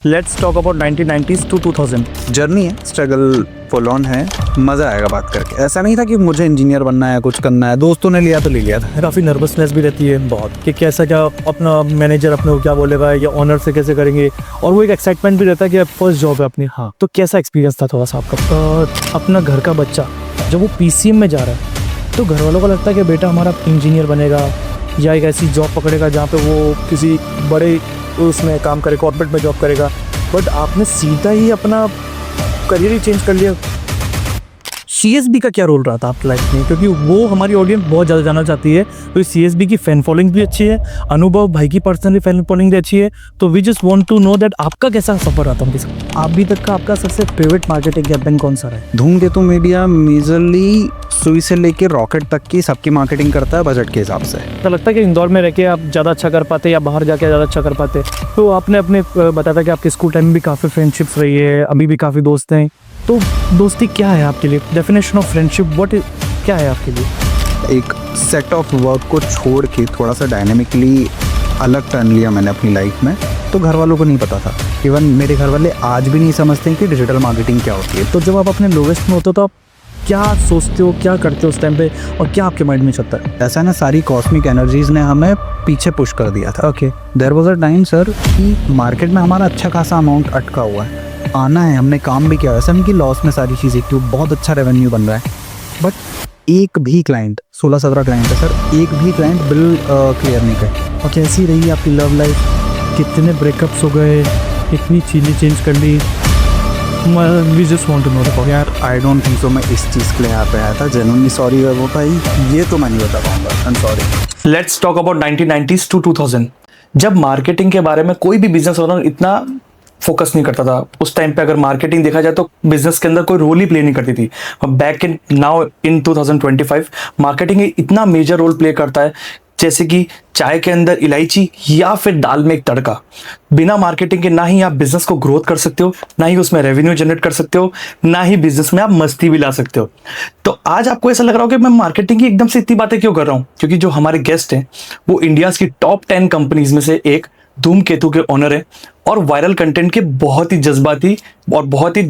Let's talk about 1990s to 2000। Journey है, struggle full on है, मज़ा आएगा बात करके। ऐसा नहीं था कि मुझे इंजीनियर बनना है, कुछ करना है, दोस्तों ने लिया तो ले लिया था। काफ़ी नर्वसनेस भी रहती है बहुत कि कैसा क्या अपना मैनेजर अपने को क्या बोलेगा या ऑनर से कैसे करेंगे, और वो एक एक्साइटमेंट भी रहता है कि फर्स्ट जॉब है अपनी। हाँ, तो कैसा एक्सपीरियंस था थोड़ा सा आपका? अपना घर का बच्चा जब वो पीसीएम में जा रहा है तो घर वालों को लगता है कि बेटा हमारा इंजीनियर बनेगा या एक ऐसी जॉब पकड़ेगा जहाँ पे वो किसी बड़े उसमें काम करे, कॉर्पोरेट में जॉब करेगा। बट आपने सीधा ही अपना करियर ही चेंज कर लिया। सीएसबी का क्या रोल रहा था आपकी लाइफ में, क्योंकि वो हमारी ऑडियंस बहुत ज़्यादा जानना चाहती है। तो सीएसबी की फैन फॉलोइंग भी अच्छी है, अनुभव भाई की पर्सनली फैन फॉलोइंग भी अच्छी है। तो we just want to know that आपका कैसा सफर रहा था उनके साथ। अभी तक का आपका सबसे फेवरेट मार्केटिंग कैंपेन कौन सा रहा है? धूमकेतु मीडिया मेजरली सुई से लेके रॉकेट तक की सबकी मार्केटिंग करता है बजट के हिसाब से। ऐसा लगता है कि इंदौर में रह के आप ज़्यादा अच्छा कर पाते या बाहर जाके ज़्यादा अच्छा कर पाते? तो आपने अपने बताया था कि आपके स्कूल टाइम में भी काफ़ी फ्रेंडशिप्स रही है, अभी भी काफ़ी दोस्त हैं। तो दोस्ती क्या है आपके लिए? डेफिनेशन ऑफ फ्रेंडशिप व्हाट क्या है आपके लिए? एक सेट ऑफ वर्क को छोड़ के थोड़ा सा डायनेमिकली अलग टर्न लिया मैंने अपनी लाइफ में। तो घर वालों को नहीं पता था, इवन मेरे घर वाले आज भी नहीं समझते कि डिजिटल मार्केटिंग क्या होती है। तो जब आप अपने लोवेस्ट में होते हो तो आप क्या सोचते हो, क्या करते हो उस टाइम पे, और क्या आपके माइंड में चलता है? ऐसा ना, सारी कॉस्मिक एनर्जीज ने हमें पीछे पुश कर दिया था। Okay, there was a time sir कि मार्केट में हमारा अच्छा खासा अमाउंट अटका हुआ है, आना है, हमने काम भी किया। ऐसा नहीं कि लॉस में सारी चीज़ें, क्यों बहुत अच्छा रेवेन्यू बन रहा है, बट एक भी क्लाइंट, 16-17 क्लाइंट है सर, एक भी क्लाइंट बिल क्लियर नहीं कर। और कैसी रही आपकी लव लाइफ? कितने ब्रेकअप्स हो गए, कितनी चीज़ें चेंज कर ली? We just want to know the. यार आई डोंट थिंक सो मैं इस चीज़ के लिए यहाँ पे आया था। जेन्युइनली सॉरी वो भाई, ये तो मैं नहीं बता पाऊंगा, I am sorry. Let's talk about 1990s to 2000। जब मार्केटिंग के बारे में कोई भी बिजनेस ओनर इतना फोकस नहीं करता था उस टाइम पे। अगर मार्केटिंग देखा जाए तो बिजनेस के अंदर कोई रोल ही प्ले नहीं करती थी। Back in now in 2025 marketing इतना मेजर रोल प्ले करता है, जैसे कि चाय के अंदर इलायची या फिर दाल में एक तड़का। बिना मार्केटिंग के ना ही आप बिजनेस को ग्रोथ कर सकते हो, ना ही उसमें रेवेन्यू जनरेट कर सकते हो, ना ही बिजनेस में आप मस्ती भी ला सकते हो। तो आज आपको ऐसा लग रहा हो कि मैं मार्केटिंग की एकदम से इतनी बातें क्यों कर रहा हूँ, क्योंकि जो हमारे गेस्ट हैं वो इंडिया की टॉप 10 कंपनीज में से एक धूमकेतु के ओनर है और वायरल कंटेंट के बहुत ही जज्बाती और बहुत ही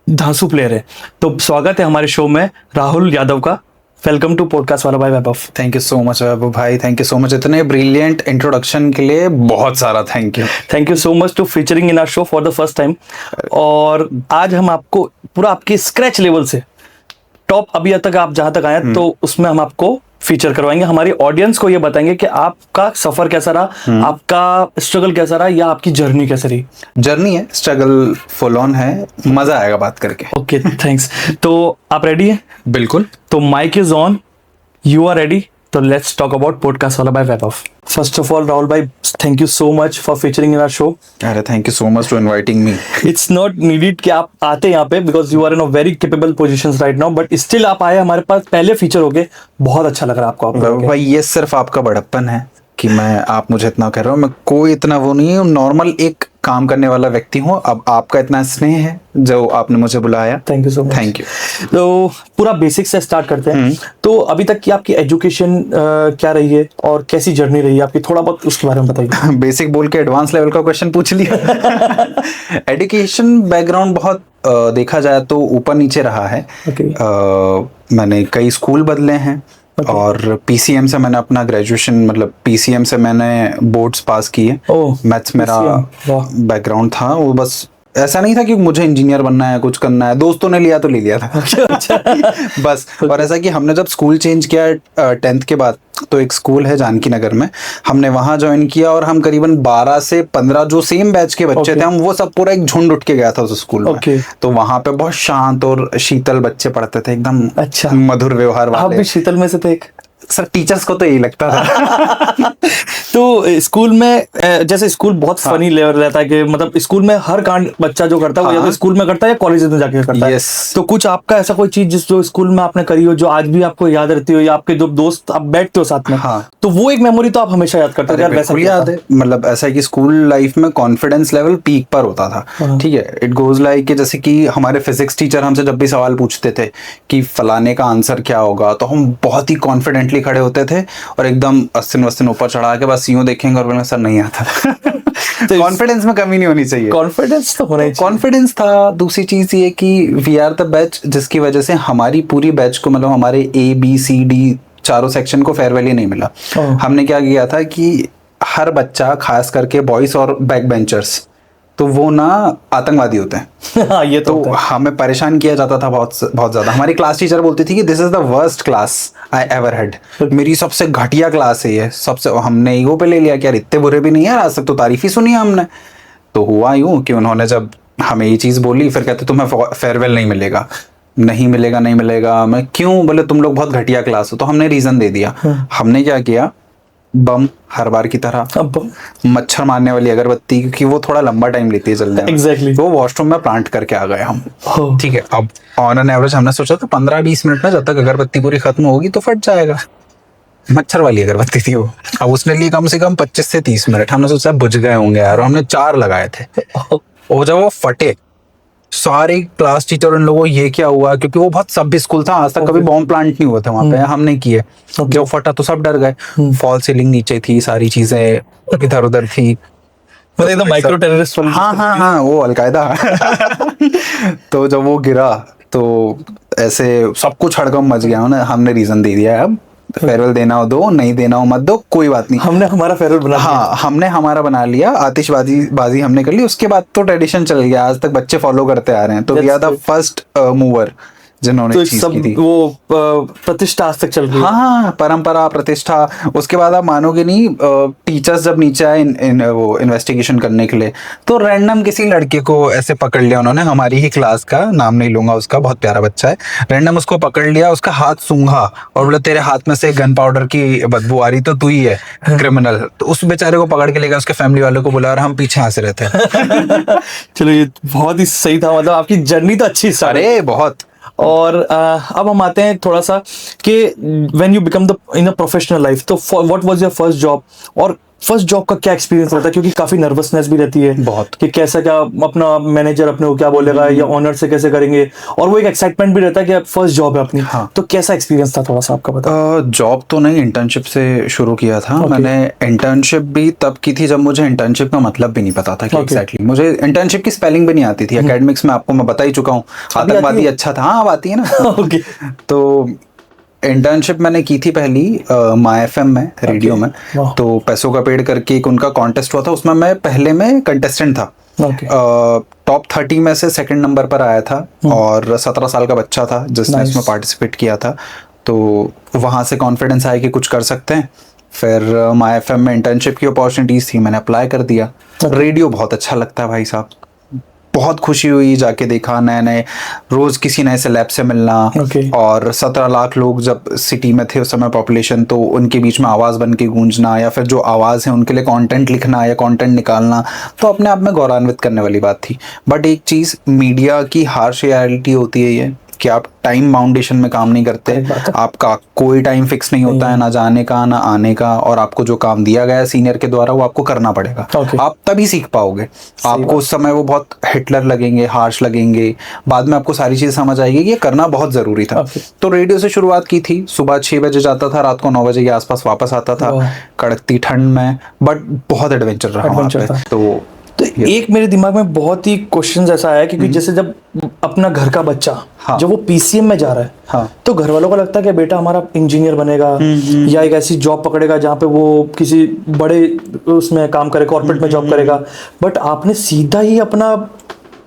धांसू प्लेयर है। तो स्वागत है हमारे शो में राहुल यादव का। वेलकम टू पॉडकास्ट वाला भाई Vaibhav. Thank you so much Vaibhav भाई, थैंक यू सो मच इतने ब्रिलियंट इंट्रोडक्शन के लिए, बहुत सारा thank you. Thank you so much to featuring in our show for the first time. और आज हम आपको पूरा आपके स्क्रैच लेवल से टॉप अभी तक आप जहां तक आए तो उसमें हम आपको फीचर करवाएंगे। हमारी ऑडियंस को ये बताएंगे कि आपका सफर कैसा रहा, आपका स्ट्रगल कैसा रहा, या आपकी जर्नी कैसे रही। जर्नी है, स्ट्रगल फुल ऑन है, मजा आएगा बात करके। Okay, thanks. तो आप रेडी हैं? बिल्कुल। तो mike is on, you are ready, तो लेट्स टॉक अबाउट पॉडकास्ट वाला by Vaibhav. First of all Rahul भाई, thank you so much for featuring in our show. अरे thank you so much to inviting me. It's not needed कि आप आते यहाँ पे, because you are in a very capable positions right now, but still आप आए हमारे पास पहले फीचर हो गए। बहुत अच्छा लग रहा है आपको। भाई ये सिर्फ आपका बड़प्पन है कि आप मुझे इतना कह रहे हो। मैं कोई इतना वो नहीं हूँ, नॉर्मल एक काम करने वाला व्यक्ति हूँ। अब आपका इतना स्नेह है जो आपने मुझे बुलाया, thank you so much. Thank you. तो पूरा बेसिक से स्टार्ट करते हैं। तो अभी तक की आपकी एजुकेशन क्या रही है और कैसी जर्नी रही है आपकी, थोड़ा बहुत उसके बारे में बताइए। बेसिक बोल के एडवांस लेवल का क्वेश्चन पूछ लिया। एजुकेशन बैकग्राउंड बहुत देखा जाए तो ऊपर नीचे रहा है। मैंने कई स्कूल बदले हैं। और पीसीएम से मैंने अपना ग्रेजुएशन, मतलब पीसीएम से मैंने बोर्ड्स पास किए। मैथ्स मेरा बैकग्राउंड था। वो बस ऐसा नहीं था कि मुझे इंजीनियर बनना है, कुछ करना है, दोस्तों ने लिया तो ले लिया था। बस। और ऐसा कि हमने जब स्कूल चेंज किया 10th के बाद, तो एक स्कूल है जानकी नगर में, हमने वहां ज्वाइन किया। और हम करीबन 12 से 15 जो सेम बैच के बच्चे थे, हम वो सब पूरा एक झुंड उठ के गया था उस स्कूल में। तो वहां पे बहुत शांत और शीतल बच्चे पढ़ते थे, एकदम अच्छा मधुर व्यवहार वाले। आप भी शीतल में से थे एक? सर टीचर्स को तो यही लगता था। तो स्कूल में जैसे स्कूल बहुत फनी लेवल रहता है कि मतलब स्कूल में हर कांड बच्चा जो करता है वो या तो स्कूल में करता है या कॉलेज में जाके करता है। तो कुछ आपका ऐसा कोई चीज जो स्कूल में आपने करी हो जो आज भी आपको याद रहती हो, या आपके जो दोस्त आप बैठते हो साथ में, तो वो एक मेमोरी तो आप हमेशा याद करते हो? बिल्कुल याद है। मतलब ऐसा है कि स्कूल लाइफ में कॉन्फिडेंस लेवल पीक पर होता था। ठीक है, इट गोज लाइक कि जैसे कि हमारे फिजिक्स टीचर हमसे जब भी सवाल पूछते थे कि फलाने का आंसर क्या होगा, तो हम बहुत ही कॉन्फिडेंटली सीरियसली खड़े होते थे और एकदम अस्तिन वस्तिन ऊपर चढ़ा के बस यूं देखेंगे और बोलेंगे सर नहीं आता। कॉन्फिडेंस में कमी नहीं होनी चाहिए, कॉन्फिडेंस तो होना ही चाहिए। कॉन्फिडेंस था। दूसरी चीज ये कि वी आर द बैच जिसकी वजह से हमारी पूरी बैच को, मतलब हमारे ABCD चारों सेक्शन को फेयरवेल ही नहीं मिला। हमने क्या किया था कि हर बच्चा, खास करके बॉयज और बैक बेंचर्स, तो वो ना आतंकवादी होते हैं। हाँ, ये तो हमें परेशान किया जाता था बहुत बहुत ज्यादा। हमारी क्लास टीचर बोलती थी कि this is the worst class I ever had, मेरी सबसे घटिया क्लास है ये, सबसे। हमने ईगो पे ले लिया कि यार इतने बुरे भी नहीं है, आज तक तो तारीफ ही सुनी है हमने। तो हुआ यूं कि उन्होंने जब हमें ये चीज बोली, फिर कहते तुम्हें फेयरवेल नहीं मिलेगा, नहीं मिलेगा, नहीं मिलेगा। मैं क्यों? बोले तुम लोग बहुत घटिया क्लास हो। तो हमने रीजन दे दिया। हमने क्या किया, बम हर बार की तरह, मच्छर मारने वाली अगरबत्ती, क्योंकि वो थोड़ा लंबा टाइम लेती है जलने में। Exactly. वो वॉशरूम में प्लांट करके आ गए हम। ठीक है, अब ऑन एन एवरेज हमने सोचा था 15-20 मिनट में जब तक अगरबत्ती पूरी खत्म होगी तो फट जाएगा। मच्छर वाली अगरबत्ती थी वो। अब उसने लिए कम से कम 25 से 30 मिनट। हमने सोचा बुझ गए होंगे यार, और हमने 4 लगाए थे। और जब वो फटे, सारे क्लास टीचर उन लोगों, ये क्या हुआ, क्योंकि वो बहुत सभ्य स्कूल था, आज तक कभी बॉम्ब प्लांट नहीं हुआ था वहां पे, हमने किए। जब फटा तो सब डर गए। फॉल सीलिंग नीचे थी, सारी चीजें इधर उधर थी, मतलब एकदम माइक्रो टेररिस्ट वाली। हाँ, वो अलकायदा। तो जब वो गिरा तो ऐसे सब कुछ हड़कंप मच गया। हमने रीजन दे दिया, अब फेयरवेल देना हो दो, नहीं देना हो मत दो, कोई बात नहीं। हमने हमारा फेयरवेल बना लिया। हाँ, हमने हमारा बना लिया, आतिशबाजी हमने कर ली। उसके बाद तो ट्रेडिशन चल गया, आज तक बच्चे फॉलो करते आ रहे हैं। तो we are the first mover जिन्होंने तो चीज सब की थी। वो प्रतिष्ठा आज तक चल रही है। हाँ, परंपरा, प्रतिष्ठा। उसके बाद आप मानोगे नहीं, टीचर्स जब नीचे आए वो इन्वेस्टिगेशन करने के लिए, तो रैंडम किसी लड़के को ऐसे पकड़ लिया उन्होंने, हमारी ही क्लास का, नाम नहीं लूंगा उसका, बहुत प्यारा बच्चा है। रैंडम उसको पकड़ लिया, उसका हाथ सूंघा और बोले तेरे हाथ में से गन पाउडर की बदबू आ रही, तो तू ही है क्रिमिनल। तो उस बेचारे को पकड़ के लेगा, उसके फैमिली वालों को बुला, और हम पीछे हंस रहे थे। चलो, ये बहुत ही सही था। मतलब आपकी जर्नी तो अच्छी स्टार्ट। अरे बहुत। और अब हम आते हैं थोड़ा सा कि when you become the in a professional life, तो what was your first job, और फर्स्ट जॉब का क्या एक्सपीरियंस रहता है? क्योंकि काफी नर्वसनेस भी रहती है बहुत, कि कैसा, क्या अपना मैनेजर अपने को क्या बोलेगा, या ऑनर से कैसे करेंगे, और वो एक एक्साइटमेंट भी रहता है कि फर्स्ट जॉब है अपनी। हाँ। तो कैसा एक्सपीरियंस था, थोड़ा सा आपका बताओ। जॉब तो नहीं, इंटर्नशिप से शुरू किया था। मैंने इंटर्नशिप भी तब की थी जब मुझे इंटर्नशिप का मतलब भी नहीं पता था कि एग्जैक्टली मुझे इंटर्नशिप की स्पेलिंग भी नहीं आती थी। एकेडमिक्स में आपको मैं बता ही चुका हूँ, आतंकवादी अच्छा था। हाँ, अब आती है ना। तो इंटर्नशिप मैंने की थी पहली माय FM में, रेडियो में। तो पैसों का पेड़ करके एक उनका कॉन्टेस्ट हुआ था, उसमें मैं पहले में कंटेस्टेंट था। टॉप 30 में से सेकंड नंबर पर आया था, और 17 साल का बच्चा था जिसने इसमें पार्टिसिपेट किया था। तो वहां से कॉन्फिडेंस आया कि कुछ कर सकते हैं। फिर माय FM में इंटर्नशिप की अपॉर्चुनिटीज थी, मैंने अप्लाई कर दिया। रेडियो बहुत अच्छा लगता है भाई साहब, बहुत खुशी हुई जाके, देखा नए नए, रोज किसी नए सेलेब से मिलना। और 17 लाख लोग जब सिटी में थे उस समय पॉपुलेशन, तो उनके बीच में आवाज बन के गूंजना, या फिर जो आवाज है उनके लिए कंटेंट लिखना या कंटेंट निकालना, तो अपने आप में गौरवान्वित करने वाली बात थी। बट एक चीज मीडिया की हार्श रियलिटी होती है ये, कि आप टाइम बाउंडेशन में काम नहीं करते। आपका कोई टाइम फिक्स नहीं होता है, ना जाने का ना आने का, और आपको जो काम दिया गया है सीनियर के द्वारा वो आपको करना पड़ेगा। आप तभी सीख पाओगे। आपको उस समय वो बहुत हिटलर लगेंगे, हार्श लगेंगे, बाद में आपको सारी चीजें समझ आएगी कि ये करना बहुत जरूरी था। तो रेडियो से शुरुआत की थी, सुबह 6 बजे जाता था, रात को 9 बजे के आसपास वापस आता था, कड़कती ठंड में, बट बहुत एडवेंचर रहा वहाँ पे। तो एक मेरे दिमाग में बहुत ही क्वेश्चन ऐसा आया, क्योंकि जैसे जब अपना घर का बच्चा जब वो PCM में जा रहा है, तो घर वालों को लगता है कि बेटा हमारा इंजीनियर बनेगा, या एक ऐसी जॉब पकड़ेगा जहाँ पे वो किसी बड़े उसमें काम करे, कॉर्पोरेट में जॉब करेगा। बट आपने सीधा ही अपना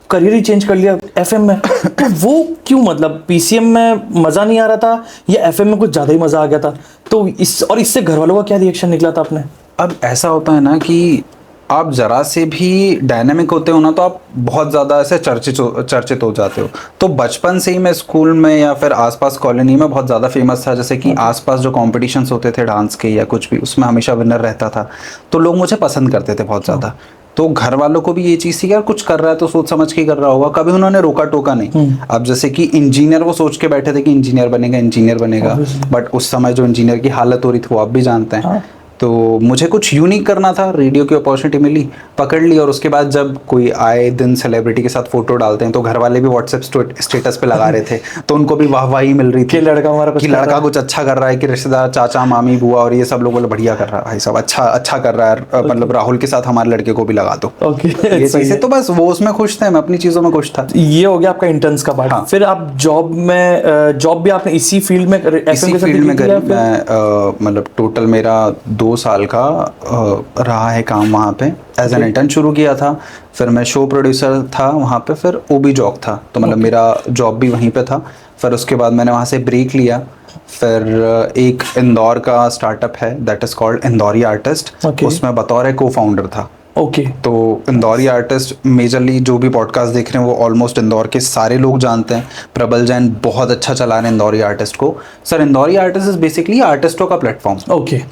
करियर ही चेंज कर लिया FM में। तो वो क्यों? मतलब PCM में मजा नहीं आ रहा था, या FM में कुछ ज्यादा ही मजा आ गया था? तो इससे घर वालों का क्या रिएक्शन निकला था आपने? अब ऐसा होता है ना कि आप जरा से भी डायनामिक होते हो ना, तो आप बहुत ज़्यादा ऐसे चर्चित हो जाते हो। तो बचपन से ही मैं स्कूल में या फिर आसपास कॉलोनी में बहुत ज़्यादा फेमस था। जैसे कि आसपास जो कॉम्पिटिशन्स होते थे डांस के या कुछ भी, उसमें हमेशा विनर रहता था, तो लोग मुझे पसंद करते थे बहुत ज़्यादा। तो घर वालों को भी ये चीज़ थी कि यार कुछ कर रहा है तो सोच समझ के कर रहा होगा, कभी उन्होंने रोका टोका नहीं। अब जैसे कि इंजीनियर, वो सोच के बैठे थे कि इंजीनियर बनेगा, बट उस समय जो इंजीनियर की हालत हो रही थी वो आप भी जानते हैं। तो मुझे कुछ यूनिक करना था, रेडियो की अपॉर्चुनिटी मिली, पकड़ ली। और उसके बाद जब कोई आए दिन सेलिब्रिटी के साथ फोटो डालते हैं तो घर वाले भी व्हाट्सएप स्टेटस पे लगा रहे थे, तो उनको भी वाहवाही मिल रही थी कि लड़का हमारा कि लड़का कुछ अच्छा कर रहा है, कि रिश्तेदार चाचा मामी बुआ और ये सब लोग बोले बढ़िया कर रहा है भाई साहब, अच्छा कर रहा है, मतलब राहुल के साथ हमारे लड़के को भी लगा दो। ये चीजें तो बस वो उसमें खुश थे, मैं अपनी चीजों में खुश था। ये हो गया आपका इंटर्न्स का पार्ट। फिर आप जॉब भी आपने इसी फील्ड में इसी फील्ड में करी मैं, मतलब टोटल मेरा 2 साल का रहा है काम वहाँ पे। एज एन इंटर्न शुरू किया था, फिर मैं शो प्रोड्यूसर था वहाँ पे, फिर ओबी जॉब था, तो मतलब मेरा जॉब भी वहीं पे था। फिर उसके बाद मैंने वहाँ से ब्रेक लिया, फिर एक इंदौर का स्टार्टअप है that is called Indori artist, उसमें बतौर को फाउंडर था। तो इंदौरी आर्टिस्ट मेजरली जो भी पॉडकास्ट देख रहे हैं वो ऑलमोस्ट इंदौर के सारे लोग जानते हैं। प्रबल जैन बहुत अच्छा चला रहे हैं इंदौरी आर्टिस्ट को। Sir Indori artist is basically आर्टिस्टों का प्लेटफॉर्म।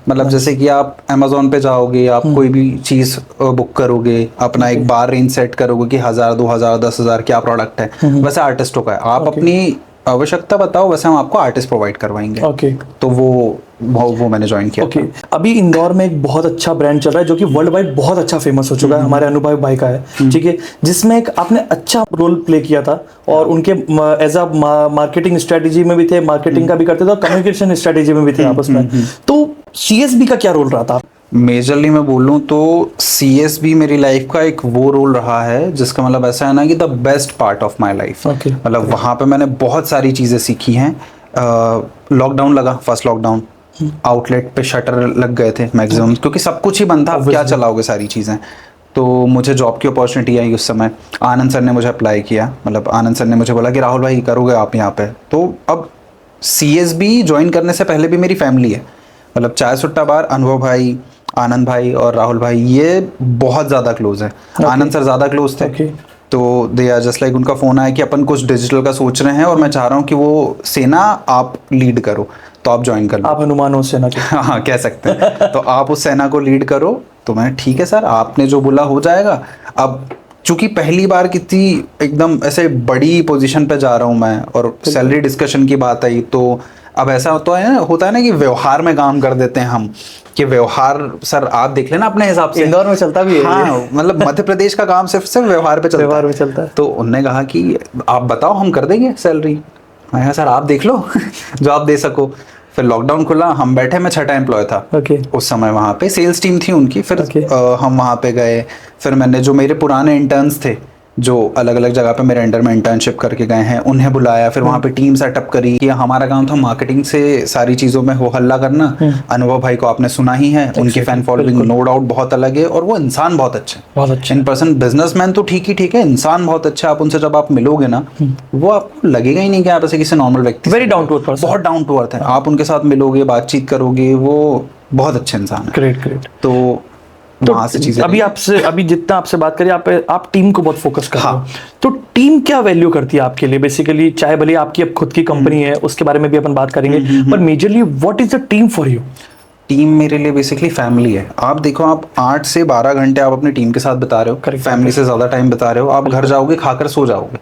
मतलब जैसे कि आप अमेजोन पे जाओगे, आप कोई भी चीज बुक करोगे, अपना एक बार रेंज सेट करोगे कि 1000 2000 10,000 क्या प्रोडक्ट है, वैसे आर्टिस्टों का है। आप अपनी आवश्यकता बताओ, वैसे हम आपको आर्टिस्ट प्रोवाइड करवाएंगे। तो वो मैंने ज्वाइन किया। अभी इंदौर में एक बहुत अच्छा ब्रांड चल रहा है जो कि वर्ल्ड वाइड बहुत अच्छा फेमस हो चुका है, हमारे अनुभव भाई का है, ठीक है, जिसमें एक आपने अच्छा रोल प्ले किया था और उनके एज अ मार्केटिंग स्ट्रेटेजी में भी थे, मार्केटिंग का भी करते थे और कम्युनिकेशन स्ट्रेटेजी में भी थे आपस में। तो सीएसबी का क्या रोल रहा था? मेजरली मैं बोलूँ तो सीएसबी मेरी लाइफ का एक वो रोल रहा है जिसका मतलब ऐसा है ना कि the best part of my life. मतलब वहाँ पे मैंने बहुत सारी चीज़ें सीखी हैं। लॉकडाउन लगा, फर्स्ट लॉकडाउन, आउटलेट पे शटर लग गए थे मैक्सिमम, क्योंकि सब कुछ ही बंद था, अब क्या चलाओगे सारी चीज़ें। तो मुझे जॉब की अपॉर्चुनिटी आई उस समय, आनंद सर ने मुझे अप्लाई किया, मतलब आनंद सर ने मुझे बोला कि राहुल भाई करोगे आप यहाँ पे। तो अब सीएसबी ज्वाइन करने से पहले भी मेरी फैमिली है, मतलब चाय सुट्टा बार, अनुभव भाई, आनंद भाई और राहुल भाई ये बहुत ज़्यादा क्लोज है। आनंद सर ज़्यादा क्लोज थे। तो दे आर जस्ट लाइक, उनका फ़ोन आया कि अपन कुछ डिजिटल का सोच रहे हैं और मैं चाह रहा हूँ कि वो सेना आप लीड करो, तो आप ज्वाइन कर लो। आप हनुमान हो सेना के। हाँ कह सकते हैं। तो आप उस सेना को लीड करो। तो मैं ठीक है सर, आपने जो बोला हो जाएगा। अब चूंकि पहली बार कितनी एकदम ऐसे बड़ी पोजीशन पे जा रहा हूँ मैं और सैलरी डिस्कशन की बात आई, तो अब ऐसा होता है ना कि व्यवहार में काम कर देते हैं हम, कि व्यवहार सर आप देख लेना अपने हिसाब से। इंदौर में चलता भी है। हाँ, मतलब मध्य प्रदेश का काम सिर्फ व्यवहार पे चलता है। तो उन्होंने कहा कि आप बताओ हम कर देंगे सैलरी। मैं कहा सर आप देख लो जो आप दे सको। फिर लॉकडाउन खुला, हम बैठे, मैं 6ठा एम्प्लॉय था उस समय, वहाँ पे सेल्स टीम थी उनकी। फिर हम वहाँ पे गए, फिर मैंने जो मेरे पुराने इंटर्न्स थे जो अलग अलग जगह पे मेरे अंडर में इंटर्नशिप करके गए हैं उन्हें बुलाया, फिर वहाँ पे टीम सेटअप करी। कि हमारा काम था मार्केटिंग से सारी चीज़ों में हो हल्ला करना। अनुभव भाई को आपने सुना ही है, उनकी फैन फॉलोइंग नो डाउट बहुत अलग है और वो इंसान बहुत अच्छे, इन पर्सन बिजनेसमैन तो ठीक है, इंसान बहुत अच्छा। आप उनसे जब आप मिलोगे ना, वो आपको लगेगा ही नहीं कि आप ऐसे किसी नॉर्मल व्यक्ति, वेरी डाउन टू अर्थ, बहुत डाउन टू अर्थ है। आप उनके साथ मिलोगे, बातचीत करोगे, वो बहुत अच्छे इंसान है। ग्रेट। तो वहाँ से चीजें अभी जितना आपसे बात करिए, आप टीम को बहुत फोकस कर रहे हो। तो टीम क्या वैल्यू करती है आपके लिए बेसिकली? चाहे भले आपकी अब खुद की कंपनी है, उसके बारे में भी अपन बात करेंगे, पर majorly what is the team for you? Team मेरे लिए बेसिकली फैमिली है। आप देखो, आप 8 से 12 घंटे आप अपनी टीम के साथ बिता रहे हो, फैमिली से ज्यादा टाइम बिता रहे हो। आप घर जाओगे, खाकर सो जाओगे,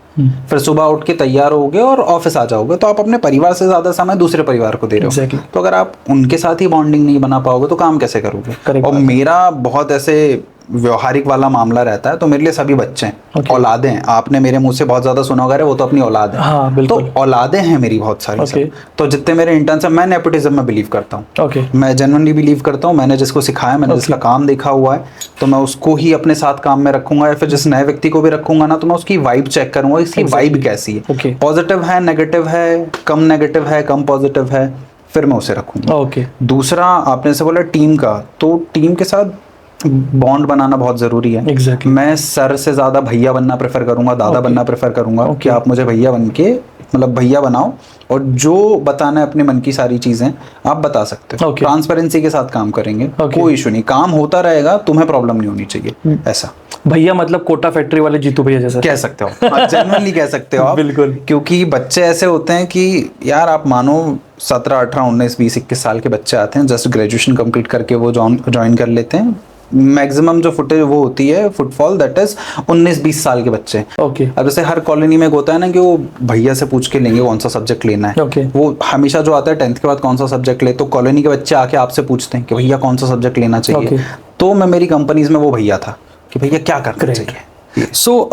फिर सुबह उठ के तैयार होगे और ऑफिस आ जाओगे। तो आप अपने परिवार से ज्यादा समय दूसरे परिवार को दे रहे हो। तो अगर आप उनके साथ ही बॉन्डिंग नहीं बना पाओगे तो काम कैसे करोगे? और मेरा बहुत ऐसे व्यवहारिक वाला मामला रहता है, तो मेरे लिए सभी बच्चे हैं, औलादे हैं। आपने मेरे मुंह से बहुत ज्यादा सुना होगा, वो तो अपनी औलाद है। हाँ, तो औलादे हैं मेरी बहुत सारी। तो जितने मेरे इंटर्न्स हैं, मैं नेपोटिज्म में बिलीव करता हूँ। मैं जेन्युइनली बिलीव करता हूँ। मैंने जिसको सिखाया, मैंने जिसका काम देखा हुआ है, तो मैं उसको ही अपने साथ काम में रखूंगा। या फिर जिस नए व्यक्ति को भी रखूंगा ना, तो मैं उसकी वाइब चेक करूंगा, इसकी वाइब कैसी है, पॉजिटिव है, नेगेटिव है, कम नेगेटिव है, कम पॉजिटिव है, फिर मैं उसे रखूंगा। दूसरा, आपने से बोला टीम का, तो टीम के साथ बॉन्ड बनाना बहुत जरूरी है। मैं सर से ज्यादा भैया बनना प्रेफर करूंगा, दादा बनना प्रेफर करूंगा। कि आप मुझे भैया बन के, मतलब भैया बनाओ, और जो बताना है अपने मन की सारी चीजें आप बता सकते हो। ट्रांसपेरेंसी के साथ काम करेंगे, कोई इशू नहीं, काम होता रहेगा, तुम्हें प्रॉब्लम नहीं होनी चाहिए। ऐसा भैया मतलब कोटा फैक्ट्री वाले जीतू भैया जैसा कह सकते हो, जेन्युइनली कह सकते हो आप। बिल्कुल। क्योंकि बच्चे ऐसे होते हैं कि यार, आप मानो 17, 18, 19, 20, 21 साल के बच्चे आते हैं, जस्ट ग्रेजुएशन कंप्लीट करके वो ज्वाइन कर लेते हैं। मैक्सिमम जो फुटेज वो होती है फुटफॉल दैट इज 19-20 साल के बच्चे। ओके। अब जैसे हर कॉलोनी में होता है ना कि वो भैया से पूछ के लेंगे कौन सा सब्जेक्ट लेना है। Okay. वो हमेशा जो आता है 10th के बाद कौन सा सब्जेक्ट ले, तो कॉलोनी के बच्चे आके आपसे पूछते हैं कि भैया कौन सा सब्जेक्ट लेना चाहिए। Okay. तो मैं मेरी कंपनीज में वो भैया था कि भैया क्या करना चाहिए। सो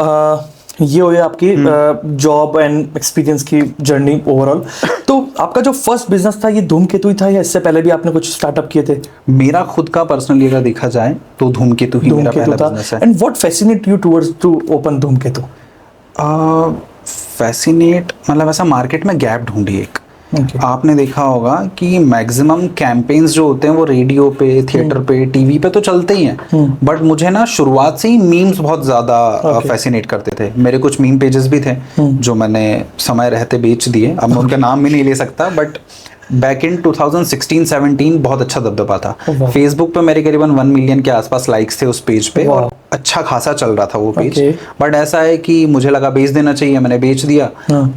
ये हो गया आपकी जॉब एंड एक्सपीरियंस की जर्नी ओवरऑल। तो आपका जो फर्स्ट बिजनेस था ये धूमकेतु ही था या इससे पहले भी आपने कुछ स्टार्टअप किए थे? मेरा खुद का पर्सनली अगर देखा जाए तो धूमकेतु ही मेरा पहला बिजनेस है। And what fascinate you towards to open Dhoomketu? Fascinate मतलब ऐसा मार्केट में गैप ढूंढी एक। आपने देखा होगा कि मैक्सिमम कैंपेन्स जो होते हैं वो रेडियो पे, थिएटर पे, टीवी पे तो चलते ही हैं, बट मुझे ना शुरुआत से ही मीम्स बहुत ज्यादा फैसिनेट करते थे। मेरे कुछ मीम पेजेस भी थे जो मैंने समय रहते बेच दिए, अब मैं उनका नाम भी नहीं ले सकता, बट बैक इन 2016-17 बहुत अच्छा दबदबा था। फेसबुक पे मेरे करीबन 1 मिलियन के आसपास लाइक्स थे उस पेज पे और अच्छा खासा चल रहा था वो पेज। बट ऐसा है कि मुझे लगा बेच देना चाहिए, मैंने बेच दिया।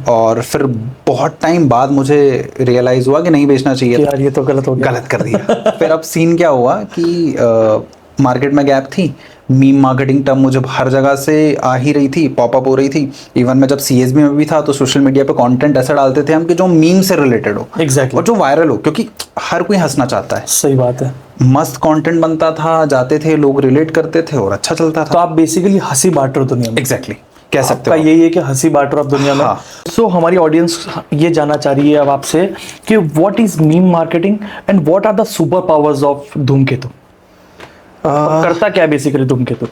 और फिर बहुत टाइम बाद मुझे रियलाइज हुआ कि नहीं बेचना चाहिए, यार ये तो गलत हो गया, गलत कर दिया। फिर अब सीन क्या हुआ कि मार्केट में गैप थी, मीम मार्केटिंग टर्म मुझे हर जगह से आ ही रही थी, पॉपअप हो रही थी। इवन मैं जब सीएसबी में भी था तो सोशल मीडिया पे कंटेंट ऐसा डालते थे हम कि जो मीम से रिलेटेड हो Exactly. और जो वायरल हो, क्योंकि हर कोई हंसना चाहता है। सही बात है। मस्त कंटेंट बनता था, जाते थे लोग, रिलेट करते थे और अच्छा चलता था। तो आप बेसिकली हंसी बांट रहे हो दुनिया में। एग्जैक्टली कह सकते हो। हो यही है कि हंसी बांट रहे हो आप दुनिया में। सो हमारी ऑडियंस ये जानना चाह रही है अब आपसे कि what is meme marketing and what are the super powers of Dhoomketu? करता क्या है बेसिकली धूमकेतु?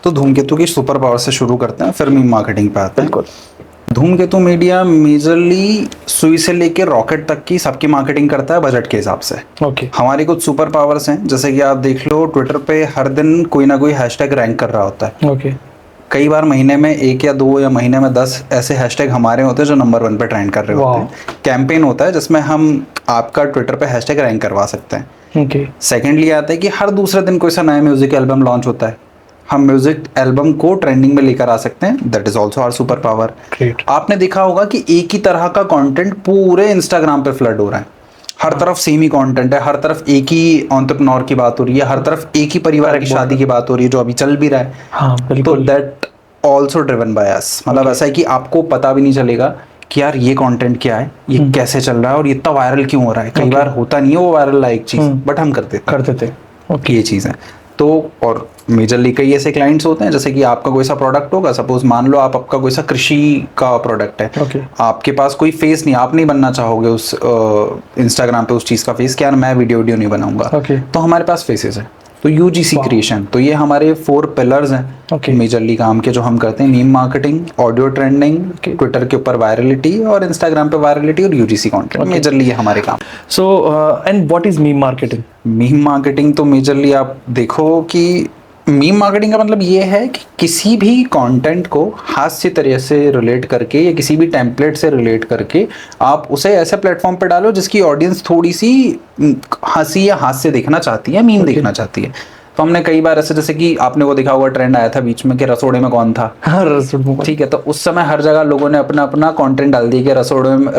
तो धूमकेतु की सुपर पावर से शुरू करते हैं, फिर मीम मार्केटिंग पे आते हैं। बिल्कुल। धूमकेतु मीडिया मेजरली सुई से लेके रॉकेट तक की सबकी मार्केटिंग करता है बजट के हिसाब से। ओके। हमारी कुछ सुपर पावर्स हैं, जैसे कि आप देख लो ट्विटर पे हर दिन कोई ना कोई हैशटैग रैंक कर रहा होता है। ओके। कई बार महीने में 1 या 2 या महीने में 10 ऐसे हैशटैग हमारे होते हैं जो नंबर 1 पे ट्रेंड कर रहे होते हैं। कैंपेन होता है जिसमें हम आपका ट्विटर पे हैशटैग रैंक करवा सकते हैं। ओके। सेकेंडली आता है कि हर दूसरे दिन कोई सा नया म्यूजिक एल्बम लॉन्च होता है, हम म्यूजिक एल्बम को ट्रेंडिंग में लेकर आ सकते हैं। That is also our super power. आपने देखा होगा कि एक ही तरह का कंटेंट पूरे इंस्टाग्राम पे फ्लड हो रहा है, हर तरफ सेम ही कंटेंट है, हर तरफ एक ही एंटरप्रेन्योर की बात हो रही है, हर तरफ एक ही परिवार की शादी की बात हो रही है जो अभी चल भी रहा है। हाँ, तो that also driven by us. मतलब ऐसा है कि आपको पता भी नहीं चलेगा कि यार ये कंटेंट क्या है, ये कैसे चल रहा है और ये इतना वायरल क्यों हो रहा है। कई बार होता नहीं है वो वायरल लाइक चीज, बट हम करते थे। ये चीज है। तो और मेजरली कई ऐसे क्लाइंट्स होते हैं, जैसे कि आपका कोई सा प्रोडक्ट होगा, सपोज मान लो आपका कोई सा कृषि का प्रोडक्ट है, आपके पास कोई फेस नहीं, आप नहीं बनना चाहोगे उस इंस्टाग्राम पे उस चीज का फेस, क्या मैं वीडियो नहीं बनाऊंगा, तो हमारे पास फेसेस है। तो यूजीसी क्रिएशन, तो ये हमारे 4 पिलर्स हैं मेजरली काम के जो हम करते हैं। Meme marketing, audio trending, Twitter के ऊपर वायरलिटी और इंस्टाग्राम पे वायरलिटी और यूजीसी कंटेंट, मेजरली ये हमारे काम। So and what is meme marketing? Meme marketing तो मेजरली आप देखो कि मीम मार्केटिंग का मतलब ये है कि किसी भी कंटेंट को हास्य तरह से रिलेट करके या किसी भी टेम्पलेट से रिलेट करके आप उसे ऐसे प्लेटफॉर्म पे डालो जिसकी ऑडियंस थोड़ी सी हंसी या हास्य देखना चाहती है, मीम देखना चाहती है। तो हमने कई बार ऐसे, जैसे कि आपने वो देखा हुआ ट्रेंड आया था बीच में कि रसोड़े में कौन था। ठीक है, तो उस समय हर जगह लोगों ने अपना अपना कंटेंट डाल दिया कि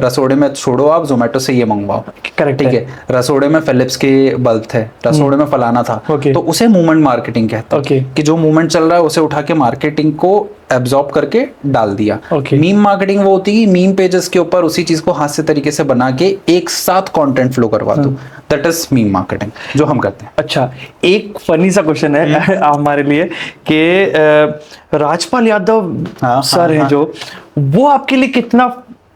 रसोड़े में छोड़ो, आप जोमेटो से ये मंगवाओ। करेक्ट, ठीक है। रसोड़े में फिलिप्स के बल्ब थे, रसोड़े में फलाना था। तो उसे मूवमेंट मार्केटिंग कहते हैं कि जो मूवमेंट चल रहा है उसे उठा के मार्केटिंग को एब्जॉर्ब करके डाल दिया। मीम मार्केटिंग वो होती है मीम पेजेस के ऊपर उसी चीज को हास्य तरीके से बना के एक साथ कंटेंट फ्लो करवा दो। दैट इज मीम मार्केटिंग जो हम करते हैं। अच्छा, एक फनी सा क्वेश्चन है हमारे लिए कि राजपाल यादव सर हैं जो, वो आपके लिए कितना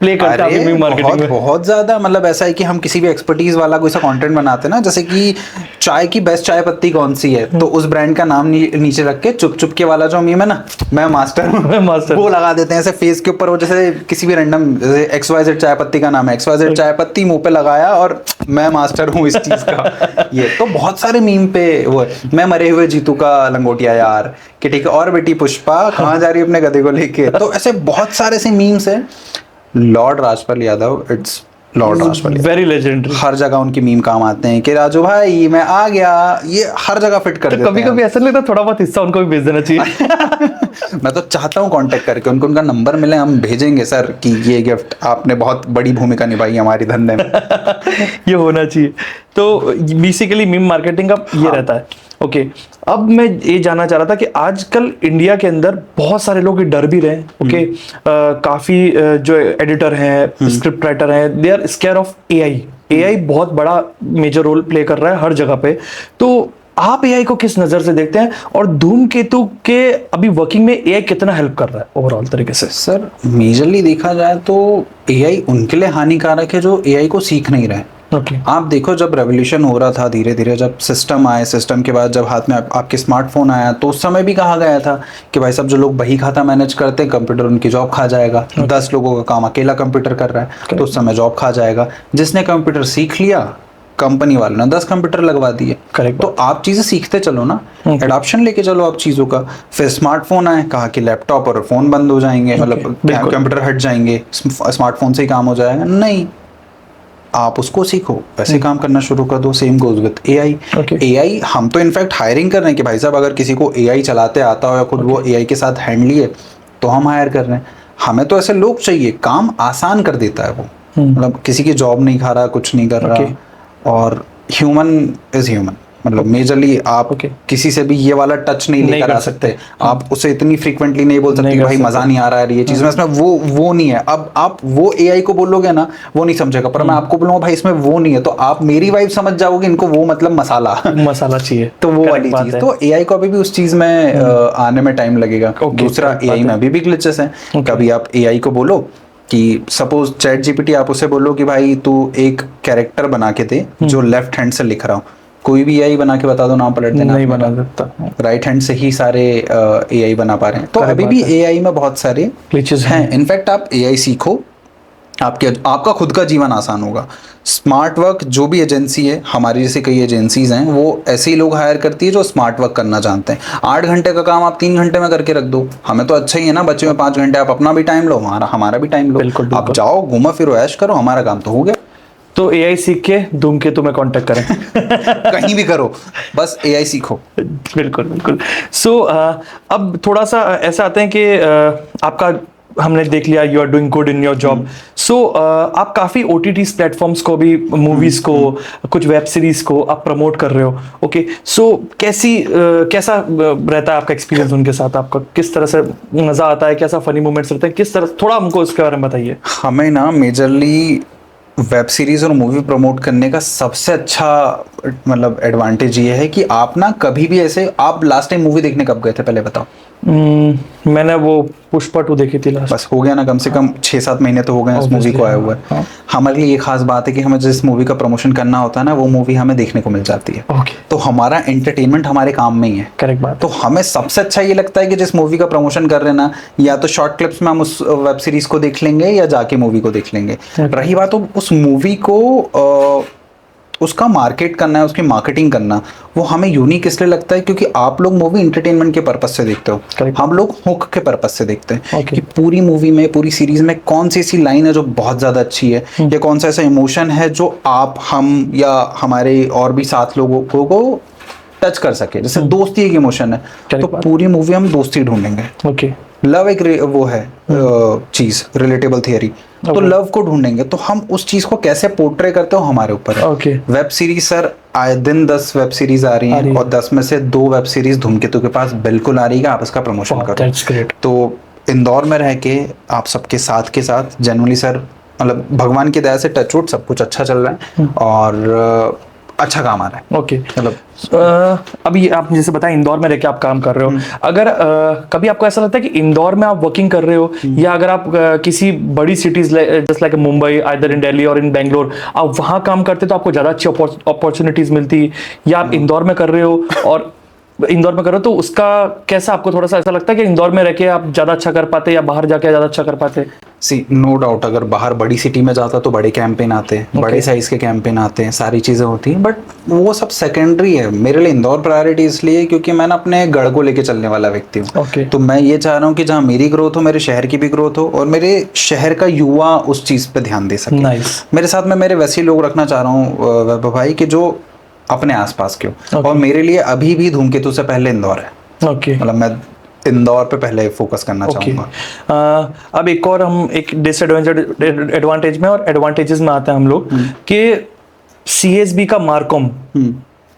प्ले करता है मीम मार्केटिंग में? बहुत ज्यादा। मतलब ऐसा है कि हम किसी भी एक्सपर्टीज वाला कोई सा कंटेंट बनाते हैं ना, जैसे कि चाय की बेस्ट चाय पत्ती कौन सी है, तो उस ब्रांड का नाम नीचे रख के चुप चुप के वाला जो मीम है ना, मैं मास्टर हूं, वो लगा देते हैं ऐसे फेस के ऊपर। वो जैसे किसी भी रैंडम, जैसे XYZ चाय पत्ती का नाम है, XYZ चाय पत्ती मुंह पे लगाया और मैं मास्टर हूँ इस चीज का। ये तो बहुत सारे मीम पे वो है, मैं मरे हुए जीतू का लंगोटिया यार, कि ठीक है, और बेटी पुष्पा कहाँ जा रही है अपने गधे को लेके। तो ऐसे बहुत सारे ऐसे मीम्स है। Lord Rajpal Yadav, it's lord Rajpal, very legendary. हर जगह उनके मीम काम आते हैं कि राजू भाई मैं आ गया, ये हर जगह फिट कर देते हैं। कभी-कभी ऐसा नहीं लगता थोड़ा बहुत हिस्सा उनको भी भेज देना चाहिए? मैं तो चाहता हूँ कांटेक्ट करके उनको उनका नंबर मिले, हम भेजेंगे सर कि ये गिफ्ट आपने बहुत बड़ी भूमिका निभाई हमारी धंधे में। ये होना चाहिए। तो बेसिकली मीम मार्केटिंग का ये रहता है। ओके, अब मैं ये जानना चाह रहा था कि आजकल इंडिया के अंदर बहुत सारे लोग डर भी रहे हैं, ओके, काफी जो एडिटर हैं, स्क्रिप्ट राइटर हैं, they are scared of AI. AI बहुत बड़ा मेजर रोल प्ले कर रहा है हर जगह पे, तो आप एआई को किस नजर से देखते हैं और धूमकेतु के अभी वर्किंग में एआई कितना हेल्प कर रहा है ओवरऑल तरीके से? सर मेजरली देखा जाए तो एआई उनके लिए हानिकारक है जो एआई को सीख नहीं रहे। आप देखो जब रेवोल्यूशन हो रहा था धीरे धीरे, जब सिस्टम आए, सिस्टम के बाद जब हाथ में आपके स्मार्टफोन आया, तो उस समय भी कहा गया था कि भाई साहब जो लोग बही खाता मैनेज करते हैं, कंप्यूटर उनकी जॉब खा जाएगा। 10 लोगों का काम अकेला कंप्यूटर कर रहा है, तो उस समय जॉब खा जाएगा। जिसने कंप्यूटर सीख लिया, कंपनी वालों ने 10 कंप्यूटर लगवा दिए। तो आप चीजें सीखते चलो ना, एडॉप्शन लेके चलो आप चीजों का। फिर स्मार्टफोन आए, कहा कि लैपटॉप और फोन बंद हो जाएंगे, मतलब कंप्यूटर हट जाएंगे, स्मार्टफोन से ही काम हो जाएगा। नहीं, आप उसको सीखो, वैसे काम करना शुरू कर दो। Same goes with AI. AI हम तो इनफैक्ट हायरिंग कर रहे हैं कि भाई साहब अगर किसी को एआई चलाते आता हो या खुद वो एआई के साथ हैंडली है तो हम हायर कर रहे हैं। हमें तो ऐसे लोग चाहिए, काम आसान कर देता है वो, मतलब किसी की जॉब नहीं खा रहा, कुछ नहीं कर रहा। और ह्यूमन इज ह्यूमन, मतलब मेजरली आप किसी से भी ये वाला टच नहीं लेकर आ सकते। आप उसे इतनी फ्रीक्वेंटली नहीं बोल सकते कि भाई मजा नहीं आ रहा है ये चीज में, इसमें वो नहीं है। अब आप वो एआई को बोलोगे ना, वो नहीं समझेगा। पर मैं आपको बोलूंगा भाई इसमें वो नहीं है, तो आप मेरी वाइब समझ जाओगे, इनको वो मतलब मसाला चाहिए, तो वो वाली चीज। तो एआई को अभी भी उस चीज में आने में टाइम लगेगा। दूसरा, एआई में अभी भी ग्लिचेस हैं। कभी आप एआई को बोलो कि सपोज चैट जीपीटी, आप उसे बोलो कि भाई तू एक कैरेक्टर बना के दे जो लेफ्ट हैंड से लिख रहा हूँ, कोई भी एआई बना के बता दो, नाम पलट देना, नहीं बना सकता। राइट हैंड से ही सारे एआई बना पा रहे हैं। तो अभी भी एआई में बहुत सारे ग्लिचेस हैं। इनफैक्ट आप एआई सीखो, आपका खुद का जीवन आसान होगा। स्मार्ट वर्क जो भी एजेंसी है, हमारी जैसे कई एजेंसीज हैं, वो ऐसे ही लोग हायर करती है जो स्मार्ट वर्क करना जानते हैं। 8 घंटे का काम आप 3 घंटे में करके रख दो, हमें तो अच्छा ही है ना। बच्चे में 5 घंटे, आप अपना भी टाइम लो, हमारा भी टाइम लो। आप जाओ, घूमो फिरो, ऐश करो, हमारा काम तो हो गया। तो एआई सीख के धूमकेतु में कांटेक्ट करें। कहीं भी करो, बस एआई सीखो। बिल्कुल बिल्कुल। सो अब थोड़ा सा ऐसा आते हैं कि आपका हमने देख लिया, you are doing good in your job. So आप काफी ओटीटी प्लेटफॉर्म्स को भी, मूवीज को, कुछ वेब सीरीज को आप प्रमोट कर रहे हो। ओके, सो कैसा रहता है आपका एक्सपीरियंस उनके साथ? आपका किस तरह से मजा आता है, कैसा फनी मोमेंट्स रहते हैं, किस तरह, थोड़ा हमको इसके बारे में बताइए। हमें ना मेजरली वेब सीरीज और मूवी प्रमोट करने का सबसे अच्छा मतलब एडवांटेज ये है कि आप ना कभी भी ऐसे, आप लास्ट टाइम मूवी देखने कब गए थे पहले बताओ? मैंने वो पुष्पा 2 देखी थी लास्ट। बस हो गया ना, कम से कम 6-7 महीने तो हो गए उस मूवी को आए हुए। हमारे लिए ये खास बात है कि हमें जिस मूवी का प्रमोशन करना होता है ना, वो मूवी हमें देखने को मिल जाती है। तो हमारा एंटरटेनमेंट हमारे काम में ही है। करेक्ट बात। तो हमें सबसे अच्छा ये लगता है कि जिस मूवी का प्रमोशन कर रहे हैं ना, या तो शॉर्ट क्लिप्स में हम उस वेब सीरीज को देख लेंगे या जाके मूवी को देख लेंगे। रही बात तो उस मूवी को उसका मार्केट करना है, उसकी मार्केटिंग करना, वो हमें यूनिक इसलिए लगता है क्योंकि आप लोग मूवी एंटरटेनमेंट के पर्पस से देखते हो, हम लोग हुक के पर्पस से देखते हैं कि पूरी मूवी में, पूरी सीरीज में कौन सी ऐसी लाइन है जो बहुत ज्यादा अच्छी है, या कौन सा ऐसा इमोशन है जो आप, हम या हमारे और भी साथ लोगों को टच कर सके। जैसे दोस्ती एक इमोशन है, तो पूरी मूवी हम दोस्ती ढूंढेंगे। लव एक वो है चीज, रिलेटेबल थियरी, तो लव को ढूंढेंगे। तो हम उस चीज को कैसे पोर्ट्रे करते हो हमारे ऊपर है। वेब सीरीज सर, आए दिन 10 वेब सीरीज आ रही हैं, और 10 में से 2 वेब सीरीज धूमकेतु के पास बिल्कुल आ रही है, आप इसका प्रमोशन करो। तो इंदौर में रह के आप सबके साथ के साथ जनरली सर, मतलब भगवान की दया से टचवुड सब कुछ अच्छा चल रहा है और अच्छा काम आ रहा है। ओके, मतलब अभी आप जैसे बताया इंदौर में रह के आप काम कर रहे हो, अगर कभी आपको ऐसा लगता है कि इंदौर में आप वर्किंग कर रहे हो, या अगर आप किसी बड़ी cities just like Mumbai, either in Delhi और इन बेंगलोर, आप वहां काम करते तो आपको ज्यादा अच्छी अपॉर्चुनिटीज मिलती, या आप इंदौर में कर रहे हो और इंदौर में करो, तो उसका कैसा आपको थोड़ा सा ऐसा लगता है कि इंदौर में रह के आप ज्यादा अच्छा कर पाते या बाहर जाके ज्यादा अच्छा कर पाते? सी नो डाउट, अगर बाहर बड़ी सिटी में जाता तो बड़े कैंपेन आते हैं, बड़े साइज के कैंपेन आते हैं, सारी चीजें होती हैं, बट वो सब सेकेंडरी है। मेरे लिए इंदौर प्रायोरिटी इसलिए क्योंकि मैं अपने गढ़ को लेके चलने वाला व्यक्ति हूँ। तो मैं ये चाह रहा हूँ कि जहाँ मेरी ग्रोथ हो, मेरे शहर की भी ग्रोथ हो, और मेरे शहर का युवा उस चीज पे ध्यान दे सके। मेरे साथ में मेरे वैसे लोग रखना चाह रहा हूँ वैभव भाई, कि जो अपने आसपास के हो। और मेरे लिए अभी भी धूमकेतु से पहले इंदौर है। मतलब मैं इंदौर पे पहले फोकस करना चाहूंगा। अब एक और हम एक डिसएडवांटेज में और एडवांटेजेस में आते हैं हम लोग कि CSB का मार्कॉम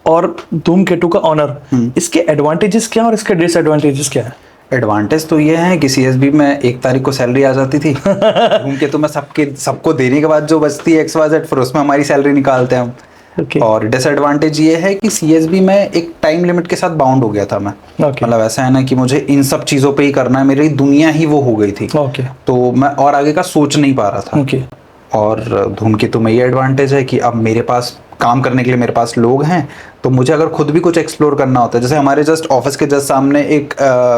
और धूमकेतु का ऑनर, इसके एडवांटेजेस क्या है और इसके डिसएडवांटेजेस क्या है? एडवांटेज तो ये है कि सीएसबी में 1 तारीख को सैलरी आ जाती थी धूमकेतु में सबको देने के बाद जो बचती है XYZ, फिर उसमें हमारी सैलरी निकालते हैं हम। Okay. और डिसएडवांटेज ये है कि सीएसबी में एक टाइम लिमिट के साथ बाउंड हो गया था मैं। Okay. मतलब ऐसा है ना कि मुझे इन सब चीजों पे ही करना है, मेरी दुनिया ही वो हो गई थी। Okay. तो मैं और आगे का सोच नहीं पा रहा था। Okay. और धूमकेतु में ये एडवांटेज है कि अब मेरे पास काम करने के लिए मेरे पास लोग हैं, तो मुझे अगर खुद भी कुछ एक्सप्लोर करना होता है, जैसे हमारे जस्ट ऑफिस के जस्ट सामने एक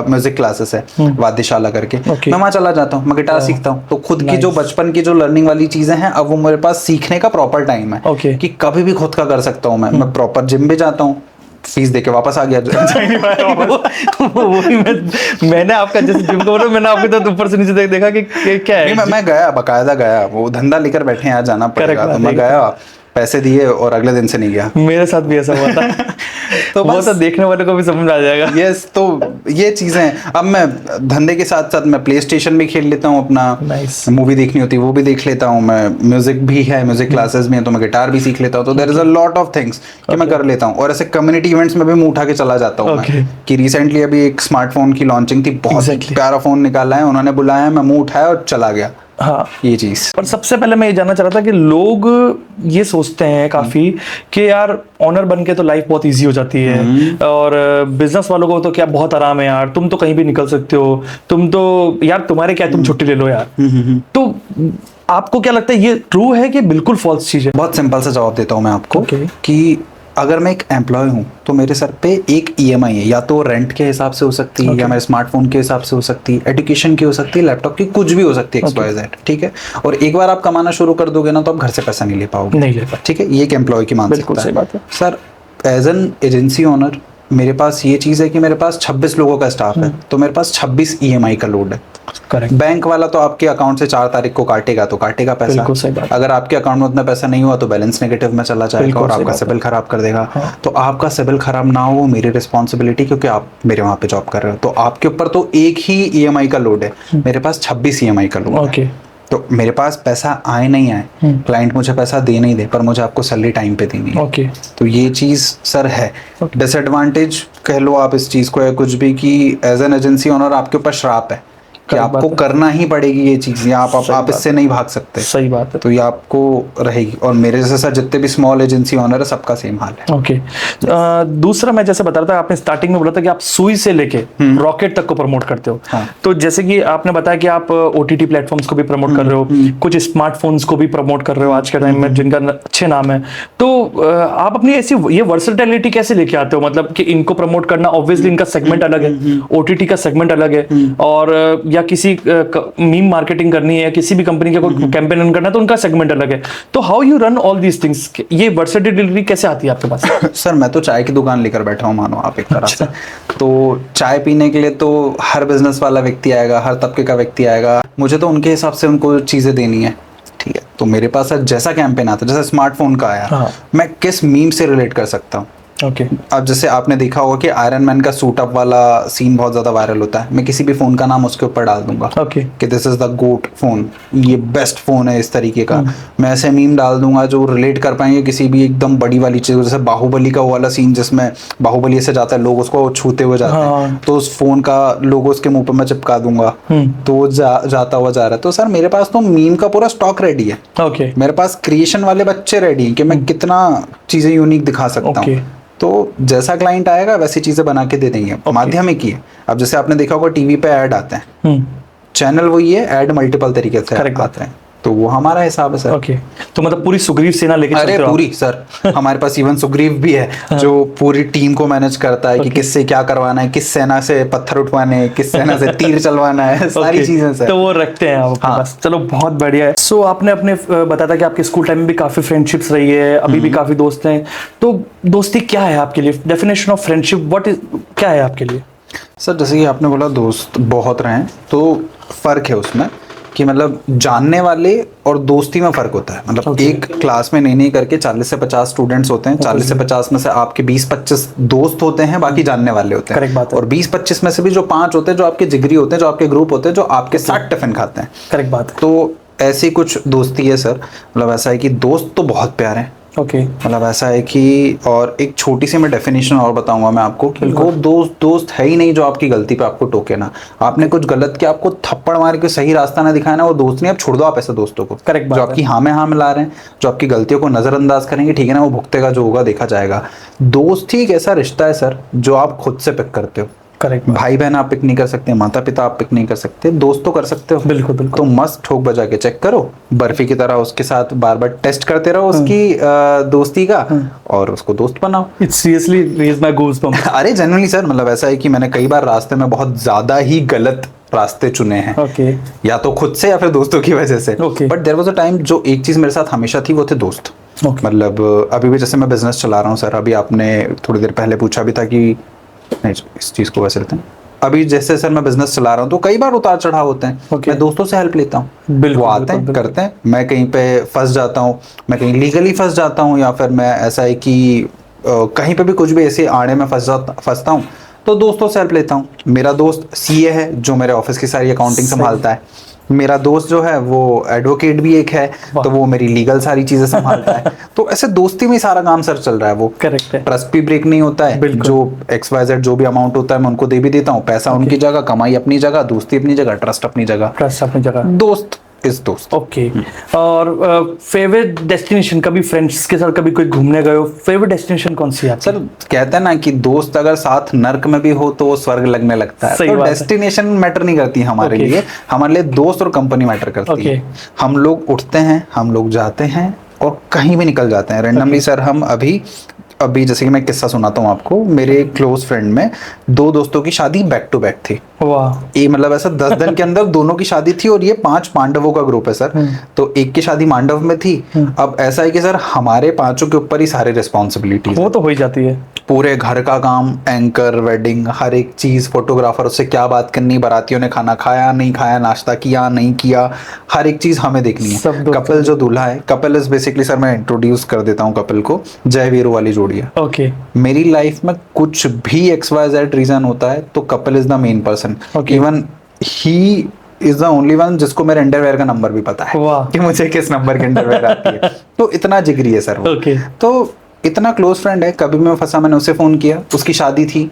म्यूजिक क्लासेस है वाद्यशाला करके, मैं वहाँ चला जाता हूँ, मैं गिटार सीखता हूँ। तो खुद की जो बचपन की जो लर्निंग वाली चीजें हैं, अब वो मेरे पास सीखने का प्रॉपर टाइम है कि कभी भी खुद का कर सकता हूँ। मैं प्रॉपर जिम भी जाता हूँ, फीस देके वापस आ गया। मैंने आपका जैसे जिम को बोला, मैंने आपके तो ऊपर से नीचे देखा कि क्या है। मैं गया, बकायदा गया, वो धंधा लेकर बैठे हैं, आज जाना पड़ेगा, तो मैं गया, पैसे दिए और अगले दिन से नहीं गया। मेरे साथ भी ऐसा हुआ था। तो वो तो देखने वाले को भी समझ आ जाएगा। यस, तो ये चीजें, अब मैं धंधे के साथ साथ मैं प्ले स्टेशन भी खेल लेता हूँ अपना, मूवी देखनी होती है वो भी देख लेता हूँ, मैं म्यूजिक भी है, म्यूजिक क्लासेस भी है, तो मैं गिटार भी सीख लेता हूँ। तो there is a lot of things कि मैं कर लेता हूँ। और ऐसे कम्युनिटी इवेंट्स में भी मुंह उठा के चला जाता हूँ मैं, कि रिसेंटली अभी एक स्मार्टफोन की लॉन्चिंग थी, बहुत प्यारा फोन निकाला है, उन्होंने बुलाया, मैं मुंह उठाया और चला गया। हाँ, ये चीज। पर सबसे पहले मैं ये जानना चाह रहा था कि लोग ये सोचते हैं काफी कि यार ऑनर बन के तो लाइफ बहुत इजी हो जाती है, और बिजनेस वालों को तो क्या बहुत आराम है यार, तुम तो कहीं भी निकल सकते हो, तुम तो यार तुम्हारे क्या, तुम छुट्टी ले लो यार। तो आपको क्या लगता है, ये ट्रू है कि बिल्कुल फॉल्स चीज है? बहुत सिंपल सा जवाब देता हूँ मैं आपको कि अगर मैं एक एम्प्लॉय हूँ तो मेरे सर पे एक EMI है, या तो रेंट के हिसाब से हो सकती है, या मेरे स्मार्टफोन के हिसाब से हो सकती है, एजुकेशन की हो सकती है, लैपटॉप की, कुछ भी हो सकती है, XYZ, ठीक है। और एक बार आप कमाना शुरू कर दोगे ना, तो आप घर से पैसा नहीं ले पाओगे, नहीं ले पाओगे, ठीक है। ये एक एम्प्लॉय की मानसिकता है। Sir as an agency owner मेरे पास ये चीज है कि मेरे पास 26 लोगों का स्टाफ है, तो मेरे पास 26 EMI का लोड है। करेक्ट। बैंक वाला तो आपके अकाउंट से 4 तारीख को काटेगा, तो काटेगा पैसा। अगर आपके अकाउंट में उतना पैसा नहीं हुआ तो बैलेंस नेगेटिव में चला जाएगा और आपका सिबिल खराब कर देगा। तो आपका सिबिल खराब ना हो, मेरी रिस्पॉन्सिबिलिटी, क्योंकि आप मेरे वहां पे जॉब कर रहे हो, तो आपके ऊपर तो एक ही EMI का लोड है, मेरे पास 26 EMI का लोड है। तो मेरे पास पैसा आए नहीं आए, क्लाइंट मुझे पैसा दे नहीं दे, पर मुझे आपको सैलरी टाइम पे देनी है। तो ये चीज सर है। डिसएडवांटेज कह लो आप इस चीज को, है कुछ भी, कि एज एन एजेंसी ओनर आपके ऊपर श्राप है कि आपको करना ही पड़ेगी ये चीज, या आप इससे नहीं भाग सकते। सही बात है। तो ये आपको रहेगी। और मेरे जैसे सर जितने भी स्मॉल एजेंसी ओनर है, सबका सेम हाल है। ओके। दूसरा, मैं जैसे बता रहा था, आपने स्टार्टिंग में बोला था कि आप सुई से लेके रॉकेट तक को प्रमोट करते हो। तो जैसे कि आपने बताया कि आप OTT प्लेटफॉर्म्स को भी प्रमोट कर रहे हो, कुछ स्मार्टफोन्स को भी प्रमोट कर रहे हो आज के टाइम में, जिनका अच्छे नाम है। तो आप अपनी ऐसी ये वर्सेटिलिटी कैसे लेके आते हो? मतलब कि इनको प्रमोट करना, ऑब्वियसली इनका सेगमेंट अलग है, OTT का सेगमेंट अलग है, और या किसी मीम मार्केटिंग करनी है, किसी भी कंपनी का कोई कैंपेन रन करना है, तो उनका सेगमेंट अलग है। तो how you run all these things? ये वर्सेटिलिटी कैसे आती है आपके पास? सर मैं तो चाय की दुकान लेकर बैठा हूँ, मानो आप एक तरह से। तो चाय पीने के लिए तो हर बिजनेस वाला व्यक्ति आएगा, हर तबके का व्यक्ति आएगा, मुझे तो उनके हिसाब से उनको चीजें देनी है, ठीक है। तो मेरे पास जैसा कैंपेन आता है, जैसे स्मार्टफोन का आया, मैं किस मीम से रिलेट कर सकता हूँ। अब जैसे आपने देखा होगा कि आयरन मैन का सूट अप वाला सीन बहुत ज्यादा वायरल होता है, मैं किसी भी फोन का नाम उसके ऊपर डाल दूंगा कि this is the GOAT phone, ये बेस्ट फोन है, इस तरीके का। मैं ऐसे मीम डाल दूंगा जो रिलेट कर पाएंगे किसी भी एकदम बड़ी वाली चीज, जैसे बाहुबली का वाला सीन जिसमें बाहुबली से जाता है, लोग उसको छूते हुए जाते हैं, तो उस फोन का लोगो उसके मुंह पर मैं चिपका दूंगा, तो जाता हुआ जा रहा है। तो सर मेरे पास तो मीम का पूरा स्टॉक रेडी है। मेरे पास क्रिएशन वाले बच्चे रेडी हैं कि मैं कितना चीजें यूनिक दिखा सकता हूँ। तो जैसा क्लाइंट आएगा वैसी चीजें बना के दे देंगे। माध्यमिक ही है। अब जैसे आपने देखा होगा टीवी पे ऐड आते हैं, चैनल वही है, ऐड मल्टीपल तरीके से आते हैं, तो वो हमारा हिसाब है सर। ओके। तो मतलब पूरी सुग्रीव सेना लेके चलते हो? अरे पूरी सर, हमारे पास इवन सुग्रीव भी है जो पूरी टीम को मैनेज करता है कि किससे क्या करवाना है, किस सेना से पत्थर उठवाने हैं, किस सेना से तीर चलवाना है, सारी चीजें सर। तो वो रखते हैं आप अपने पास। चलो बहुत बढ़िया है। सो आपने अपने बताया था कि आपके स्कूल टाइम में भी काफी फ्रेंडशिप्स रही है, अभी भी काफी दोस्त हैं। तो दोस्ती क्या है आपके लिए? Definition of friendship what is, क्या है आपके लिए? सर जैसे कि आपने बोला दोस्त बहुत रहे हैं, तो फर्क है उसमें कि मतलब जानने वाले और दोस्ती में फर्क होता है। मतलब एक क्लास में नहीं करके 40 से 50 स्टूडेंट्स होते हैं, 40 से 50 में से आपके 20-25 दोस्त होते हैं, बाकी जानने वाले होते हैं। और 20-25 में से भी जो 5 होते हैं जो आपके जिगरी होते हैं, जो आपके ग्रुप होते हैं, जो आपके साथ टिफिन खाते हैं। करेक्ट बात है। तो ऐसी कुछ दोस्ती है सर। मतलब ऐसा है कि दोस्त तो बहुत प्यारे हैं, ओके मतलब ऐसा है कि, और एक छोटी सी मैं डेफिनेशन और बताऊंगा मैं आपको कि वो दोस्त है ही नहीं जो आपकी गलती पे आपको टोके ना। आपने कुछ गलत किया, आपको थप्पड़ मार के सही रास्ता ना दिखाया ना, वो दोस्त नहीं। आप छोड़ दो आप ऐसे दोस्तों को। करेक्ट जो आपकी हाँ में हाँ मिला रहे हैं, जो आपकी गलतियों को नजरअंदाज करेंगे, ठीक है ना, वो भुगतेगा, जो होगा देखा जाएगा। दोस्त ही एक ऐसा रिश्ता है सर जो आप खुद से पिक करते हो। करेक्ट। भाई बहन आप पिक नहीं कर सकते, माता पिता आप पिक नहीं कर सकते, दोस्त तो कर सकते हो। बिल्कुल बिल्कुल। तो मस्त ठोक बजा के चेक करो, बर्फी की तरह उसके साथ बार बार टेस्ट करते रहो उसकी दोस्ती का, और उसको दोस्त बनाओ। It's seriously raise my goosebumps. अरे जनरली सर, मतलब ऐसा है कि मैंने कई बार रास्ते में बहुत ज्यादा ही गलत रास्ते चुने हैं। ओके। या तो खुद से या फिर दोस्तों की वजह से। Okay. But there was a time, जो एक चीज मेरे साथ हमेशा थी वो थे दोस्त। Okay. मतलब अभी भी जैसे मैं बिजनेस चला रहा हूँ सर, अभी आपने थोड़ी देर पहले पूछा भी था कि नहीं, इस चीज को वैसे लेते हैं। अभी जैसे सर मैं बिजनेस चला रहा हूँ तो कई बार उतार चढ़ाव होते हैं। Okay. मैं दोस्तों से हेल्प लेता हूँ। बिल्कुल, वो आते हैं, बिल्कुल। करते हैं, मैं कहीं पे फंस जाता हूँ, मैं कहीं लीगली फंस जाता हूँ, या फिर मैं ऐसा है कि कहीं पे भी कुछ भी ऐसे आड़े में फंसता हूँ, तो दोस्तों से हेल्प लेता हूँ। मेरा दोस्त सीए है जो मेरे ऑफिस की सारी अकाउंटिंग संभालता है। मेरा दोस्त जो है वो एडवोकेट भी एक है, तो वो मेरी लीगल सारी चीजें संभालता है। तो ऐसे दोस्ती में सारा काम सर चल रहा है। वो करेक्ट है। ट्रस्ट भी ब्रेक नहीं होता है। जो XYZ जो भी अमाउंट होता है मैं उनको दे भी देता हूँ। पैसा उनकी जगह, कमाई अपनी जगह, दोस्ती अपनी जगह, ट्रस्ट अपनी जगह। ट्रस्ट अपनी जगह, दोस्त इज दोस्त। ओके। और फेवरेट डेस्टिनेशन, कभी फ्रेंड्स के साथ कभी कोई घूमने गए हो, फेवरेट डेस्टिनेशन कौन सी है आपकी? सर कहते हैं ना कि दोस्त अगर साथ नर्क में भी हो तो वो स्वर्ग लगने लगता है। तो डेस्टिनेशन मैटर नहीं करती हमारे लिए, हमारे लिए दोस्त और कंपनी मैटर करती है। हम लोग उठते हैं, हम लोग जाते हैं और कहीं भी निकल जाते हैं रैंडमली। सर हम अभी जैसे कि मैं किस्सा सुनाता हूँ आपको। मेरे क्लोज फ्रेंड में 2 दोस्तों की शादी बैक टू बैक थी। वाह। ये मतलब ऐसा 10 दिन के अंदर दोनों की शादी थी, और ये 5 पांडवों का ग्रुप है सर। तो एक की शादी मांडव में थी। अब ऐसा है कि सर हमारे 5 के ऊपर ही सारे रिस्पॉन्सिबिलिटीज, वो तो हो ही जाती है। पूरे घर का काम, एंकर, वेडिंग, हर एक चीज, फोटोग्राफर, उससे क्या बात करनी, बारातियों ने खाना खाया नहीं खाया, नाश्ता किया नहीं किया, हर एक चीज हमें देखनी है। कपल जो दूल्हा है, कपल इज बेसिकली सर, मैं इंट्रोड्यूस कर देता हूँ कपल को, जय वीरू वाली जोड़ी है। ओके। मेरी लाइफ में कुछ भी XYZ रीजन होता है तो couple is the main person. Even he is the only one जिसको मेरे अंडरवेयर का नंबर भी पता है कि मुझे किस नंबर के अंडरवेयर आती है। तो इतना जिगरी है सर वो। तो इतना क्लोज फ्रेंड है, कभी मैं फंसा मैंने उसे फोन किया। उसकी शादी थी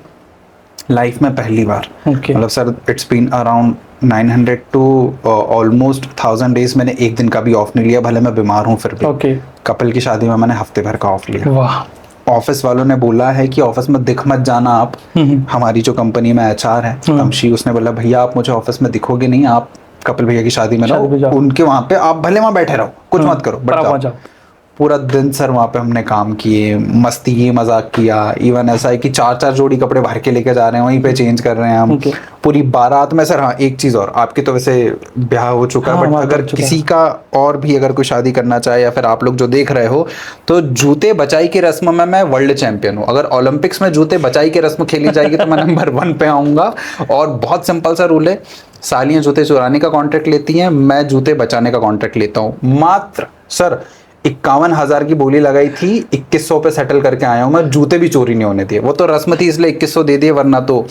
लाइफ में पहली बार। मतलब sir it's been around 900 to almost 1000 days मैंने एक दिन का भी ऑफ नहीं लिया, भले मैं बीमार हूँ फिर भी। कपल की शादी में मैंने हफ्ते भर का ऑफ लिया। ऑफिस वालों ने बोला है कि ऑफिस में दिख मत जाना आप। हमारी जो कंपनी में HR है तमशी, उसने बोला भैया आप मुझे ऑफिस में दिखोगे नहीं, आप कपिल भैया की शादी में रहो, उनके वहां पे आप भले वहां बैठे रहो, कुछ मत करो, बट जाओ। पूरा दिन सर वहाँ पे हमने काम किए, मस्ती की, मजाक किया। इवन ऐसा है कि 4-4 जोड़ी कपड़े भर के लेके जा रहे हैं, वहीं पे चेंज कर रहे हैं हम। पूरी बारात में सर। हाँ एक चीज और, आपकी तो वैसे ब्याह हो चुका है, बट अगर किसी का और भी अगर कोई शादी करना चाहे, या फिर आप लोग जो देख रहे हो, तो जूते बचाई की रस्म में मैं वर्ल्ड चैंपियन हूँ। अगर ओलंपिक्स में जूते बचाई की रस्म खेली जाएगी तो मैं नंबर 1 पे आऊंगा। और बहुत सिंपल सा रूल है, सालियां जूते चुराने का कॉन्ट्रैक्ट लेती हैं, मैं जूते बचाने का कॉन्ट्रैक्ट लेता हूँ। मात्र सर 51,000 की बोली लगाई थी, 2100 पे सेटल करके आया हूं मैं। जूते भी चोरी नहीं होने दिए। वो तो रस्म थी इसलिए 2100 दे दिए, वरना तो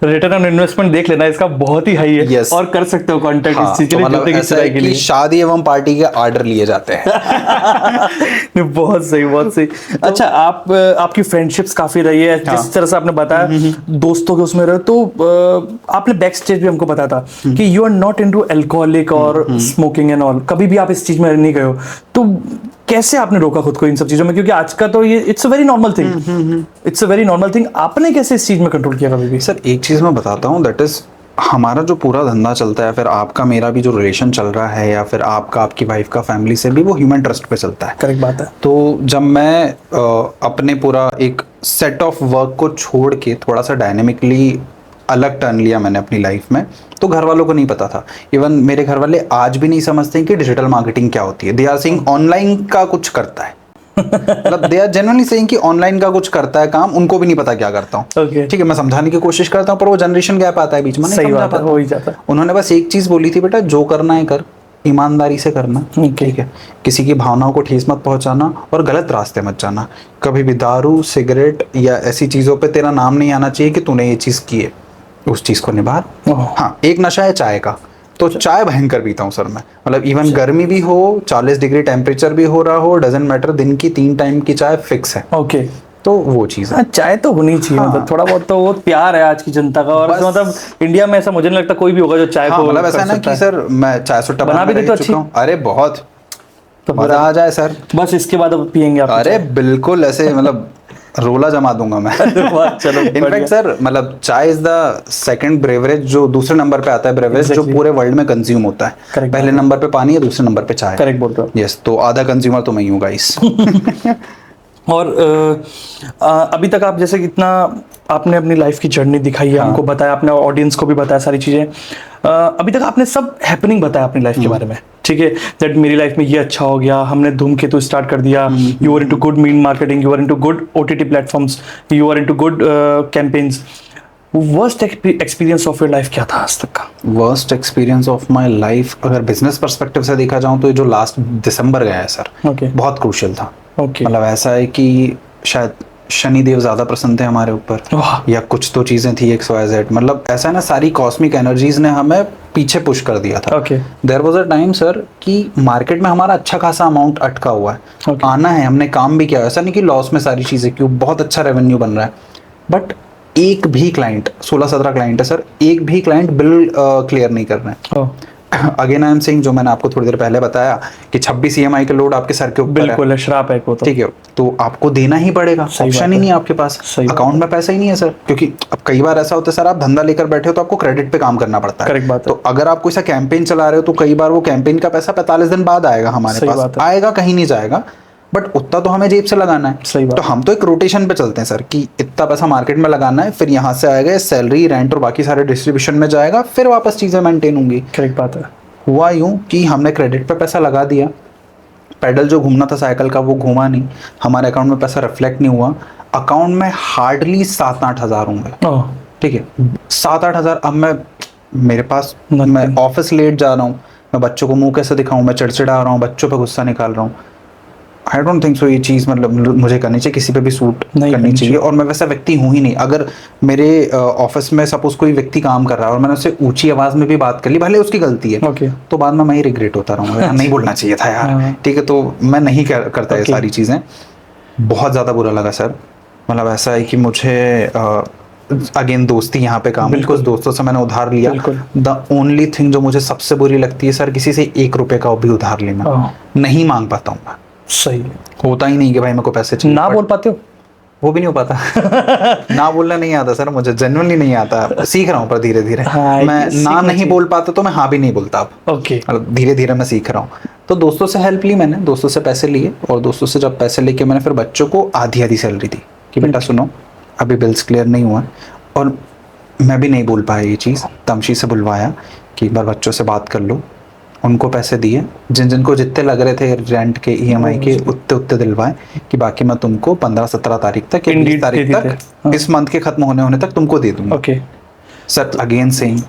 रिटर्न ऑन इन्वेस्टमेंट देख लेना इसका बहुत ही हाई है। yes. और कर सकते हो कॉन्टैक्ट इस चीज के लिए, मतलब जूते की सिलाई के लिए। शादी एवं पार्टी के ऑर्डर लिए जाते हैं। बहुत सही, बहुत सही। अच्छा, आपकी फ्रेंडशिप्स काफी रही है, जिस तरह से आपने बताया दोस्तों के उसमें रहे, तो आपने बैक स्टेज भी हमको बताया था कि you are not into alcoholic और स्मोकिंग एंड ऑल, कभी भी आप इस चीज में नहीं गए हो। तो कैसे आपने रोका खुद को इन सब चीजों में, क्योंकि आज का तो ये it's a very normal thing, it's a very normal thing. आपने कैसे इस चीज में कंट्रोल किया कभी भी? सर एक चीज मैं बताता हूँ, दैट इज हमारा जो पूरा धंधा चलता है, फिर आपका मेरा भी जो रिलेशन चल रहा है, या फिर आपका आपकी वाइफ का फैमिली से भी, वो ह्यूमन ट्रस्ट पे चलता है। करेक्ट बात है। तो जब मैं अपने पूरा एक सेट ऑफ वर्क को छोड़ के थोड़ा सा डायनेमिकली अलग टर्न लिया मैंने अपनी लाइफ में, तो घर वालों को नहीं पता था। इवन मेरे घर वाले आज भी नहीं समझते कि डिजिटल मार्केटिंग क्या होती है। दे आर सेइंग ऑनलाइन का कुछ करता है। मतलब दे आर जनरली सेइंग कि ऑनलाइन का कुछ करता है काम, उनको भी नहीं पता क्या करता हूँ। ठीक है, मैं समझाने की कोशिश करता हूँ, पर वो जनरेशन गैप आता है बीच में, नहीं समझा पाता। हो ही जाता है। उन्होंने बस एक चीज बोली थी, बेटा जो करना है कर, ईमानदारी से करना, ठीक है, किसी की भावनाओं को ठेस मत पहुंचाना और गलत रास्ते मत जाना। कभी भी दारू, सिगरेट या ऐसी चीजों पे तेरा नाम नहीं आना चाहिए कि तूने ये चीज की है। उस चीज को निभा। हाँ, एक नशा है चाय का, तो चाय भयंकर पीता हूँ सर मैं, मतलब इवन गर्मी भी हो, 40 डिग्री टेम्परेचर भी हो रहा हो, डजेंट मैटर, दिन की 3 टाइम की चाय फिक्स है। ओके, तो वो चीज़ है। हाँ चाय तो होनी चाहिए। हाँ। मतलब थोड़ा बहुत तो वो प्यार है आज की जनता का, और बस। मतलब इंडिया में ऐसा मुझे नहीं लगता कोई भी होगा जो चाय हाँ को मतलब ऐसा कर है ना सकता कि है। सर मैं चाय सुट्टा बना भी बनाना देते हो सीख चुका हूँ। अरे बहुत तो मजा पूरा- आ जाए सर। बस इसके बाद अब पियेंगे आप? अरे बिल्कुल ऐसे मतलब रोला जमा दूंगा मैं। वाह, चलो बढ़िया। इनफैक्ट सर मतलब चाय इज द सेकंड ब्रेवरेज, जो दूसरे नंबर पे आता है ब्रेवरेज, जो Exactly. पूरे वर्ल्ड में कंज्यूम होता है। Correct पहले बात है। नंबर पे पानी है, दूसरे नंबर पे चाय। करेक्ट बोल रहे हो। यस, तो आधा कंज्यूमर तो मैं ही हूँ गाइस। और अभी तक आप जैसे कितना आपने अपनी लाइफ की जर्नी दिखाई है, हमको बताया, आपने ऑडियंस को भी बताया सारी चीज़ें। अभी तक आपने सब हैपनिंग बताया अपनी लाइफ के बारे में, ठीक है, दैट मेरी लाइफ में ये अच्छा हो गया, हमने धूमकेतु स्टार्ट कर दिया, you are into good meme marketing, you are into good OTT platforms, you are into good campaigns. Worst experience of your life क्या था आज तक का? Worst experience of my life अगर बिजनेस पर्सपेक्टिव से देखा जाऊँ तो ये जो लास्ट दिसंबर गया है सर, ओके बहुत क्रूशियल था। ओके, मतलब ऐसा है कि शायद शनिदेव ज्यादा प्रसन्न थे हमारे ऊपर, वाह, या कुछ तो चीजें थी XYZ, मतलब ऐसा है ना, सारी कॉस्मिक एनर्जीज ने हमें पीछे पुश कर दिया था। Okay there was a time sir कि मार्केट में हमारा अच्छा खासा अमाउंट अटका हुआ है, Okay. आना है, हमने काम भी किया, ऐसा नहीं कि लॉस में सारी चीजें, क्यों बहुत अच्छा रेवेन्यू बन रहा है, बट एक भी क्लाइंट, 16-17 क्लाइंट है सर, एक भी क्लाइंट बिल क्लियर नहीं कर रहे हैं। ओह, अगेन आई एम सेइंग, जो मैंने आपको थोड़ी देर पहले बताया कि 26 EMI का लोड आपके सर के ऊपर है, बिल्कुल है, श्राप है वो तो। ठीक है, तो आपको देना ही पड़ेगा, सही ऑप्शन बात ही है। नहीं है आपके पास, सही बात अकाउंट में पैसा ही नहीं है सर, क्योंकि अब कई बार ऐसा होता है सर, आप धंधा लेकर बैठे हो तो आपको क्रेडिट पे काम करना पड़ता है। करेक्ट बात है। तो अगर आप कोई सा कैंपेन चला रहे हो तो कई बार वो कैंपेन का पैसा 45 दिन बाद आएगा हमारे सही पास, बात है। आएगा, कहीं नहीं जाएगा, बट उतना तो हमें जेब से लगाना है। सही बात तो हम तो एक रोटेशन पे चलते हैं सर कि इतना पैसा मार्केट में लगाना है, फिर यहाँ से आएगा सैलरी, रेंट और बाकी सारे डिस्ट्रीब्यूशन में जाएगा, फिर वापस चीजें मेंटेन होंगी। करेक्ट बात है। हुआ यूं कि हमने क्रेडिट पे पैसा लगा दिया, पेडल जो घूमना था साइकिल का वो घूमा नहीं, हमारे अकाउंट में पैसा रिफ्लेक्ट नहीं हुआ, अकाउंट में हार्डली 7-8 हज़ार होंगे, ओह, ठीक है, 7-8 हज़ार। अब मेरे पास, Nothing. मैं ऑफिस लेट जा रहा हूँ, मैं बच्चों को मुंह कैसे दिखाऊं, मैं चिड़चिड़ा रहा हूँ, बच्चों पे गुस्सा निकाल रहा हूँ, आई डोंट थिंक सो ये चीज़ मतलब मुझे करनी चाहिए, किसी पे भी सूट नहीं करनी करनी चाहिए, और मैं वैसा व्यक्ति हूँ ही नहीं। अगर मेरे ऑफिस में सपोज कोई व्यक्ति काम कर रहा है और मैंने उससे ऊंची आवाज़ में भी बात कर ली, भले उसकी गलती है, ओके तो बाद में मैं ही रिग्रेट होता रहूँगा, यार नहीं बोलना चाहिए था हाँ। यार, ठीक है, तो मैं नहीं करता ये Okay. सारी चीज़ें। बहुत ज़्यादा बुरा लगा सर, मतलब ऐसा है कि मुझे अगेन दोस्ती यहाँ पे काम है, बिल्कुल। कुछ दोस्तों से मैंने उधार लिया। बिल्कुल। द ओनली थिंग जो मुझे सबसे बुरी लगती है सर, किसी से 1 रुपए का भी उधार लेना, ओह, नहीं मांग पाता हूँ मैं, सही है। होता ही नहीं कि भाई मेरे को पैसे चाहिए, ना but बोल पाते हो? वो भी नहीं हो पाता। ना बोलना नहीं आता सर, मुझे जेन्युइनली नहीं आता, सीख रहा हूँ पर धीरे धीरे। हाँ, मैं ना सीखना नहीं चाहिए। बोल पाता तो मैं हाँ भी नहीं बोलता अब, ओके मतलब धीरे धीरे मैं सीख रहा हूँ। तो दोस्तों से हेल्प ली मैंने, दोस्तों से पैसे लिए, और दोस्तों से जब पैसे लेके मैंने फिर बच्चों को आधी आधी सैलरी दी कि बेटा सुनो अभी बिल्स क्लियर नहीं हुआ, और मैं भी नहीं बोल पाया ये चीज़, तमशी से बुलवाया कि एक बार बच्चों से बात कर लो, उनको पैसे दिए, जिन जिनको जितने लग रहे थे रेंट के EMI के, उतने दिलवाए कि बाकी मैं तुमको 15-17 तारीख तक या 20 Indeed, तारीख दे देते। तक, हाँ। इस मंथ के खत्म होने तक तुमको दे दूंगा। Okay sir again saying,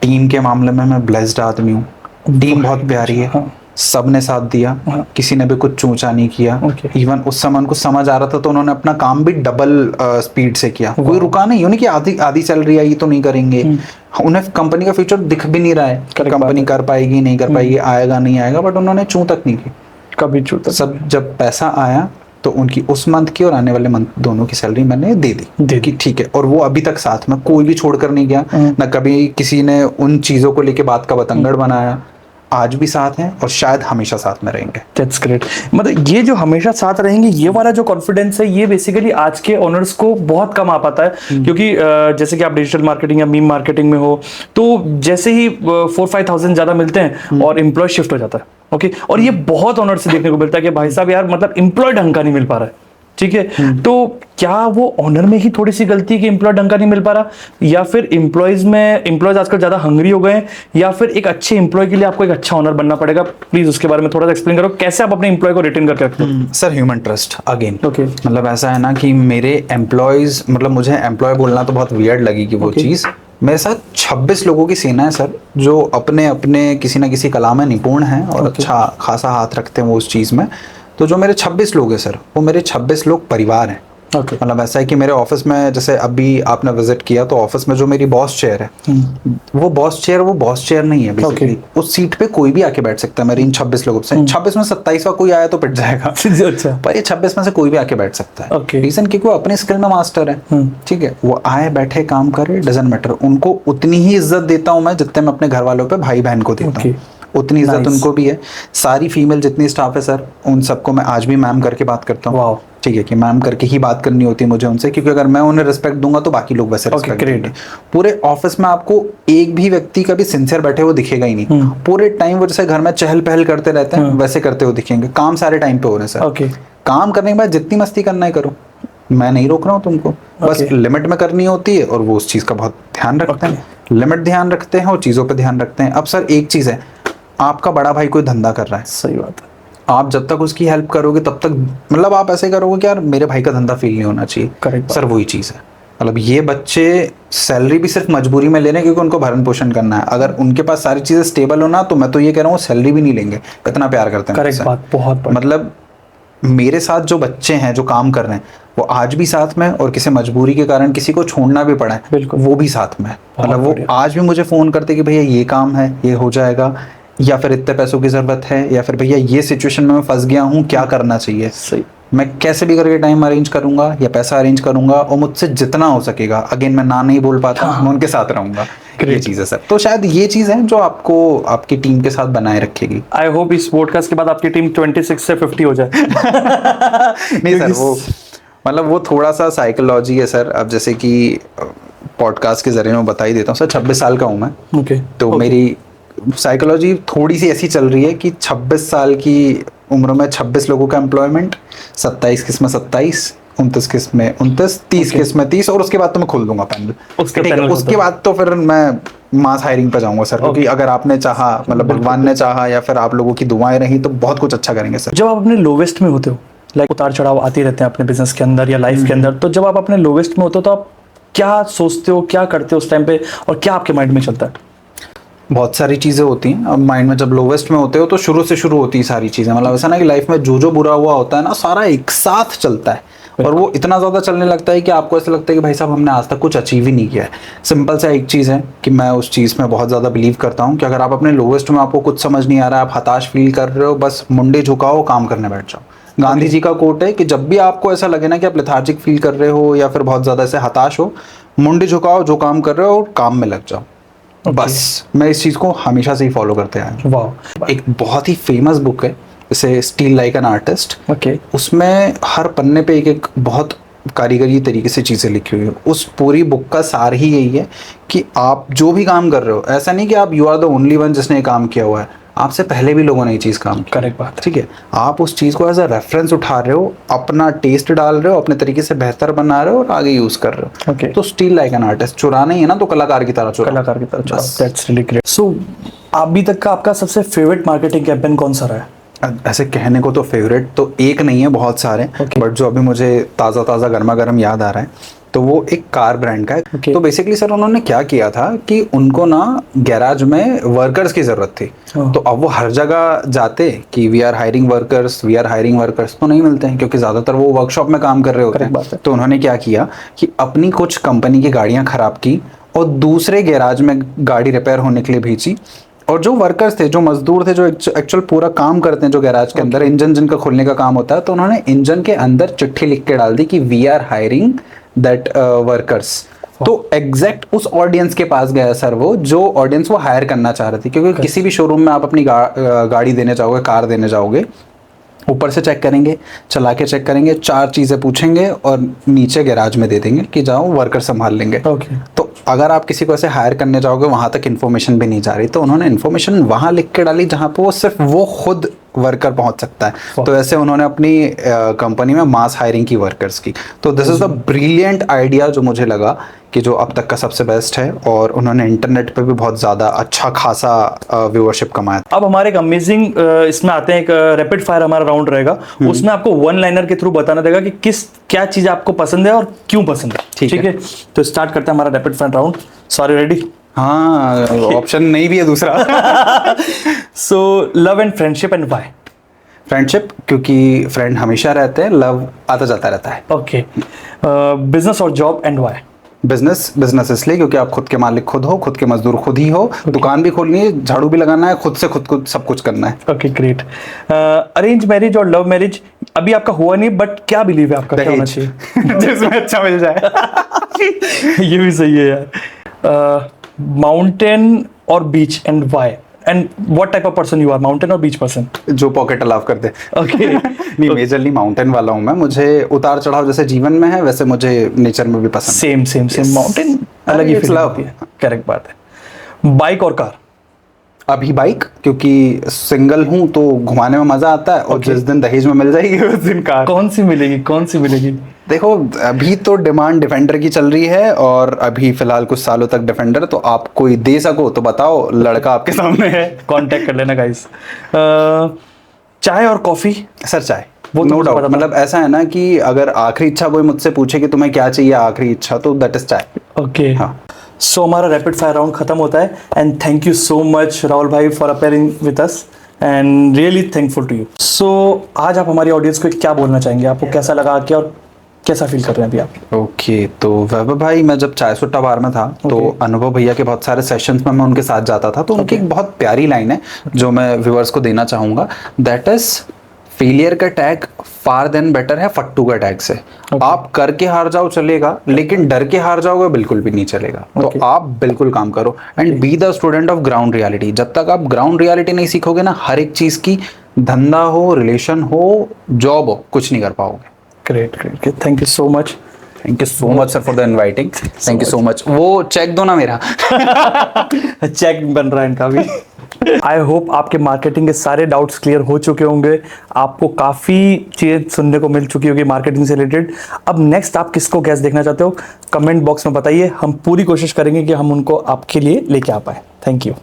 team के मामले में मैं ब्लेस्ड आदमी हूँ, टीम बहुत प्यारी है, हाँ। सब ने साथ दिया, हाँ। किसी ने भी कुछ चूचा नहीं किया। Okay. इवन उस समय उनको समझ आ रहा था तो उन्होंने अपना काम भी डबल स्पीड से किया, कोई रुका नहीं, यूं नहीं कि आधी आधी सैलरी आई तो नहीं करेंगे, उन्हें कंपनी का फ्यूचर दिख भी नहीं रहा है कि Correct कंपनी बात कर पाएगी नहीं कर पाएगी, आएगा नहीं आएगा, बट उन्होंने चू तक नहीं की। कभी छूटा सब जब पैसा आया तो उनकी उस मंथ की और आने वाले मंथ दोनों की सैलरी मैंने दे दी कि ठीक है, और वो अभी तक साथ में, कोई भी छोड़कर नहीं गया, ना कभी किसी ने उन चीज़ों को लेके बात का बतंगड़ बनाया, आज भी साथ हैं और शायद हमेशा साथ में रहेंगे। That's great. मतलब ये जो हमेशा साथ रहेंगे, ये वाला जो कॉन्फिडेंस है, ये बेसिकली आज के ओनर्स को बहुत कम आ पाता है, क्योंकि जैसे कि आप डिजिटल मार्केटिंग या मीम मार्केटिंग में हो, तो जैसे ही 4-5 ज्यादा मिलते हैं और एम्प्लॉय शिफ्ट हो जाता है। ओके, और ये बहुत ओनर से देखने को मिलता है कि भाई साहब यार मतलब एम्प्लॉय ढंग का नहीं मिल पा रहा है, ठीक है, तो क्या वो ओनर में ही थोड़ी सी गलती है कि एम्प्लॉय ढंग का नहीं मिल पा रहा, या फिर एम्प्लॉयज आजकल ज्यादा हंग्री हो गए हैं, या फिर एक अच्छे एम्प्लॉय के लिए आपको एक अच्छा ओनर बनना पड़ेगा? प्लीज उसके बारे में थोड़ा सा एक्सप्लेन करो, कैसे आप अपने एम्प्लॉय को रिटेन करके रखते हो? Sir human trust again, Okay. मतलब ऐसा है ना कि मेरे एम्प्लॉयज, मतलब मुझे एम्प्लॉय बोलना तो बहुत वियर्ड लगी कि वो चीज़, मेरे साथ 26 लोगों की सेना है सर, जो अपने अपने किसी ना किसी कला में निपुण हैं और अच्छा खासा हाथ रखते हैं वो उस चीज़ में। तो जो मेरे 26 लोग हैं सर, वो मेरे 26 लोग परिवार हैं, Okay. मतलब ऐसा है कि मेरे ऑफिस में, जैसे अभी आपने विजिट किया तो ऑफिस में जो मेरी बॉस चेयर है, वो बॉस चेयर नहीं है बेसिकली। उस सीट पे कोई भी आके बैठ सकता है मेरे इन 26 लोगों से। 26 में 27वां कोई आया तो पिट जाएगा। अच्छा। पर ये 26 में से कोई भी आके बैठ सकता है। Okay. रीजन क्योंकि वो अपने स्किल में मास्टर है। ठीक है, वो आए बैठे काम करे, डजंट मैटर। उनको उतनी ही इज्जत देता हूँ मैं जितने मैं अपने घर वालों पे भाई बहन को देता हूँ। उतनी इज्जत उनको भी है। सारी फीमेल जितनी स्टाफ है सर, उन सबको मैं आज भी मैम करके बात करता हूँ। ठीक है, कि मैम करके ही बात करनी होती है मुझे उनसे, क्योंकि अगर मैं उन्हें रिस्पेक्ट दूंगा तो बाकी लोग वैसे रिस्पेक्ट देंगे। पूरे ऑफिस में आपको एक भी व्यक्ति कभी सिंसियर बैठे हुए दिखेगा ही नहीं। पूरे टाइम वो जैसे घर में चहल पहल करते रहते हैं वैसे करते हुए दिखेंगे। काम सारे टाइम पे हो रहे हैं सर। काम करने के बाद जितनी मस्ती करना है करो, मैं नहीं रोक रहा हूँ तुमको। बस लिमिट में करनी होती है और वो उस चीज का बहुत ध्यान रखते हैं। लिमिट ध्यान रखते हैं और चीजों पर ध्यान रखते हैं। अब सर एक चीज है, आपका बड़ा भाई कोई धंधा कर रहा है, सही बात है, आप जब तक उसकी हेल्प करोगे तब तक, मतलब आप ऐसे करोगे कि यार मेरे भाई का धंधा फेल नहीं होना चाहिए। करेक्ट सर, वही चीज़ है। मतलब ये बच्चे सैलरी भी सिर्फ मजबूरी में ले रहे हैं क्योंकि उनको भरण पोषण करना है। अगर उनके पास सारी चीज़ें स्टेबल होना तो मैं तो ये कह रहा हूँ सैलरी भी नहीं लेंगे, इतना प्यार करते हैं। करेक्ट बात, बहुत मतलब मेरे साथ जो बच्चे हैं जो काम कर रहे हैं वो आज भी साथ में, और किसी मजबूरी के कारण किसी को छोड़ना भी पड़ा है वो भी साथ में। मतलब वो आज भी मुझे फ़ोन करते कि भैया ये काम है, ये हो जाएगा, या फिर इतने पैसों की ज़रूरत है, या फिर भैया ये सिचुएशन में मैं फंस गया हूँ, क्या करना चाहिए। सही, मैं कैसे भी करके टाइम अरेंज करूंगा या पैसा अरेंज करूंगा, और मुझसे जितना हो सकेगा, अगेन मैं ना नहीं बोल पाता, मैं उनके साथ रहूंगा। ये चीज़ है सर। तो शायद ये चीज़ है जो आपको आपकी टीम के साथ बनाए रखेगी। आई होप इस पॉडकास्ट के बाद आपकी टीम 26 से 50 हो जाए। नहीं सर, वो मतलब वो थोड़ा सा साइकोलॉजी है सर। अब जैसे कि पॉडकास्ट के जरिए मैं बता ही देता हूँ सर, 26 साल का हूँ मैं। तो मेरी साइकोलॉजी थोड़ी सी ऐसी चल रही है कि 26 साल की उम्र में 26 लोगों का एम्प्लॉयमेंट, 27 किस्म 27, 29 किस्म 29, 30 किस्म 30, और उसके बाद तो मैं खोल दूंगा पैनल। उसके बाद तो फिर मैं मास हायरिंग पे जाऊंगा सर। क्योंकि अगर आपने चाहा, मतलब भगवान ने चाहा या फिर आप लोगों की दुआएं रही तो बहुत कुछ अच्छा करेंगे सर। जब आप अपने लोवेस्ट में होते हो, लाइक उतार चढ़ाव आते रहते हैं अपने बिजनेस के अंदर या लाइफ के अंदर, तो जब आप अपने लोवेस्ट में होते हो तो आप क्या सोचते हो, क्या करते हो उस टाइम पे, और क्या आपके माइंड में चलता है? बहुत सारी चीज़ें होती हैं। अब माइंड में जब लोवेस्ट में होते हो तो शुरू से शुरू होती है सारी चीज़ें। मतलब ऐसा ना कि लाइफ में जो जो बुरा हुआ होता है ना, सारा एक साथ चलता है, और वो इतना ज़्यादा चलने लगता है कि आपको ऐसा लगता है कि भाई साहब हमने आज तक कुछ अचीव ही नहीं किया है। सिंपल सा एक चीज़ है कि मैं उस चीज़ में बहुत ज़्यादा बिलीव करता हूँ कि अगर आप अपने लोवेस्ट में, आपको कुछ समझ नहीं आ रहा है, आप हताश फील कर रहे हो, बस मुंडे झुकाओ, काम करने बैठ जाओ। गांधी जी का कोट है कि जब भी आपको ऐसा लगे ना कि आप लेथार्जिक फील कर रहे हो या फिर बहुत ज़्यादा ऐसे हताश हो, मुंडे झुकाओ, जो काम कर रहे हो और काम में लग जाओ। बस मैं इस चीज़ को हमेशा से ही फॉलो करते आया हूँ। वाह, एक बहुत ही फेमस बुक है जैसे steel like an artist. Okay, उसमें हर पन्ने पे एक एक बहुत कारीगरी तरीके से चीज़ें लिखी हुई है। उस पूरी बुक का सार ही यही है कि आप जो भी काम कर रहे हो, ऐसा नहीं कि आप you are the only one जिसने ये काम किया हुआ है, आपसे पहले भी लोगों ने ये चीज़ काम की। करेक्ट बात, ठीक है, आप उस चीज़ को एज अ रेफरेंस उठा रहे हो, अपना टेस्ट डाल रहे हो, अपने तरीके से बेहतर बना रहे हो और आगे यूज़ कर रहे हो। ओके, तो स्टील लाइक एन आर्टिस्ट, चुराना ही है ना तो कलाकार की तरह चुराओ। कलाकार की तरह, दैट्स रियली ग्रेट। सो अभी तक का आपका सबसे फेवरेट मार्केटिंग कैंपेन कौन सा रहा है? ऐसे कहने को तो फेवरेट तो एक नहीं है, बहुत सारे। बट जो अभी मुझे ताज़ा ताज़ा गर्मा गर्म याद आ रहा है तो वो एक कार ब्रांड का है। तो बेसिकली सर उन्होंने क्या किया था कि उनको ना गैराज में वर्कर्स की ज़रूरत थी। तो अब वो हर जगह जाते कि वी आर हायरिंग वर्कर्स, तो नहीं मिलते हैं क्योंकि ज़्यादातर वो वर्कशॉप में काम कर रहे होते हैं। तो उन्होंने क्या किया कि अपनी कुछ कंपनी की गाड़ियाँ ख़राब की और दूसरे गैराज में गाड़ी रिपेयर होने के लिए भेजी, और जो वर्कर्स थे, जो मजदूर थे, जो एक्चुअल पूरा काम करते हैं जो गैराज के अंदर, इंजन जिनका खोलने का काम होता है, तो उन्होंने इंजन के अंदर चिट्ठी लिख के डाल दी कि we are hiring that workers. तो एग्जैक्ट उस ऑडियंस के पास गया सर वो, जो ऑडियंस वो हायर करना चाह रहे थे। क्योंकि किसी भी शोरूम में आप अपनी गाड़ी देने जाओगे, कार देने जाओगे, ऊपर से चेक करेंगे, चला के चेक करेंगे, 4 चीज़ें पूछेंगे और नीचे गैराज में दे देंगे कि जाओ वर्कर संभाल लेंगे। तो अगर आप किसी को ऐसे हायर करने जाओगे, वहाँ तक इन्फॉर्मेशन भी नहीं जा रही, तो उन्होंने इन्फॉर्मेशन वहाँ लिख के डाली जहाँ पे वो सिर्फ वो खुद वर्कर पहुंच सकता है। तो ऐसे उन्होंने अपनी कंपनी में मास हायरिंग की वर्कर्स की। तो this is the brilliant idea जो मुझे लगा कि जो अब तक का सबसे बेस्ट है, और उन्होंने इंटरनेट पे भी बहुत ज़्यादा अच्छा खासा व्यूअरशिप कमाया। अब हमारे एक अमेजिंग इसमें आते हैं, एक रैपिड फायर हमारा राउंड रहेगा, उसमें आपको वन लाइनर के थ्रू बताना देगा कि क्या चीज़ आपको पसंद है और क्यों पसंद है। ठीक है, तो स्टार्ट करते हैं हमारा rapid fire round. Sorry, ready? हाँ, ऑप्शन नहीं भी है दूसरा। So love and friendship and why? Friendship, क्योंकि फ्रेंड हमेशा रहते हैं, लव आता जाता रहता है। ओके, बिजनेस और जॉब एंड व्हाई? बिजनेस इसलिए क्योंकि आप खुद के मालिक खुद हो, खुद के मजदूर खुद ही हो, दुकान भी खोलनी है, झाड़ू भी लगाना है, खुद से खुद सब कुछ करना है। Okay, great. अरेंज मैरिज और लव मैरिज अभी आपका हुआ नहीं, बट क्या बिलीव है आपका, क्या होना चाहिए? जिसमें अच्छा मिल जाए। ये भी सही है यार। माउंटेन और beach and why, and what type of person you are, mountain और बीच पर्सन? जो पॉकेट अलाउ कर दे। ओके। नहीं, मेजरली माउंटेन वाला हूँ मैं। मुझे उतार चढ़ाव जैसे जीवन में है, वैसे मुझे नेचर में भी पसंद सेम माउंटेन अलग ही It's फील love. होती है। करेक्ट बात है। बाइक और कार? अभी बाइक, क्योंकि सिंगल हूँ तो घुमाने में मजा आता है, और जिस दिन दहेज में मिल जाएगी उस दिन कार। कौन सी मिलेगी? देखो, अभी तो डिमांड डिफेंडर की चल रही है, और अभी फिलहाल कुछ सालों तक डिफेंडर, तो आप कोई दे सको तो बताओ, लड़का आपके सामने है। कांटेक्ट कर लेना गाइस। चाय और कॉफी? सर चाय, वो तो नो मुझे डाउट। पता था। मतलब ऐसा है ना कि अगर आखिरी इच्छा कोई मुझसे पूछे कि तुम्हें क्या चाहिए आखिरी इच्छा, तो दैट इज चाय। ओके। हाँ। सो हमारा रैपिड फायर राउंड खत्म होता है, and thank you so much Rahul भाई for appearing with us, and really thankful to you. So आज आप हमारी ऑडियंस को क्या बोलना चाहेंगे? आपको कैसा लगा क्या, और कैसा फील कर रहे हैं अभी आप? ओके, तो वैभव भाई, मैं जब चाय सुट्टा बार में था तो अनुभव भैया के बहुत सारे सेशंस में मैं उनके साथ जाता था, तो उनकी एक बहुत प्यारी लाइन है जो मैं व्यूअर्स को देना चाहूंगा, दैट इज फेलियर का टैग फार देन बेटर है फट्टू का टैग से। आप करके हार जाओ चलेगा, लेकिन डर के हार जाओगे बिल्कुल भी नहीं चलेगा। तो आप बिल्कुल काम करो, and be the student of ground reality. जब तक आप ग्राउंड रियलिटी नहीं सीखोगे ना, हर एक चीज की, धंधा हो, रिलेशन हो, जॉब हो, कुछ नहीं कर पाओगे। Great, thank you so much. Thank you so much sir for the inviting. Thank you so much. वो चेक दो ना मेरा। चेक बन रहा है इनका भी। आई होप आपके मार्केटिंग के सारे डाउट्स क्लियर हो चुके होंगे, आपको काफ़ी चीज़ें सुनने को मिल चुकी होगी मार्केटिंग से रिलेटेड। अब नेक्स्ट आप किसको गेस्ट देखना चाहते हो, कमेंट बॉक्स में बताइए, हम पूरी कोशिश करेंगे कि हम उनको आपके लिए लेके आ पाए। Thank you.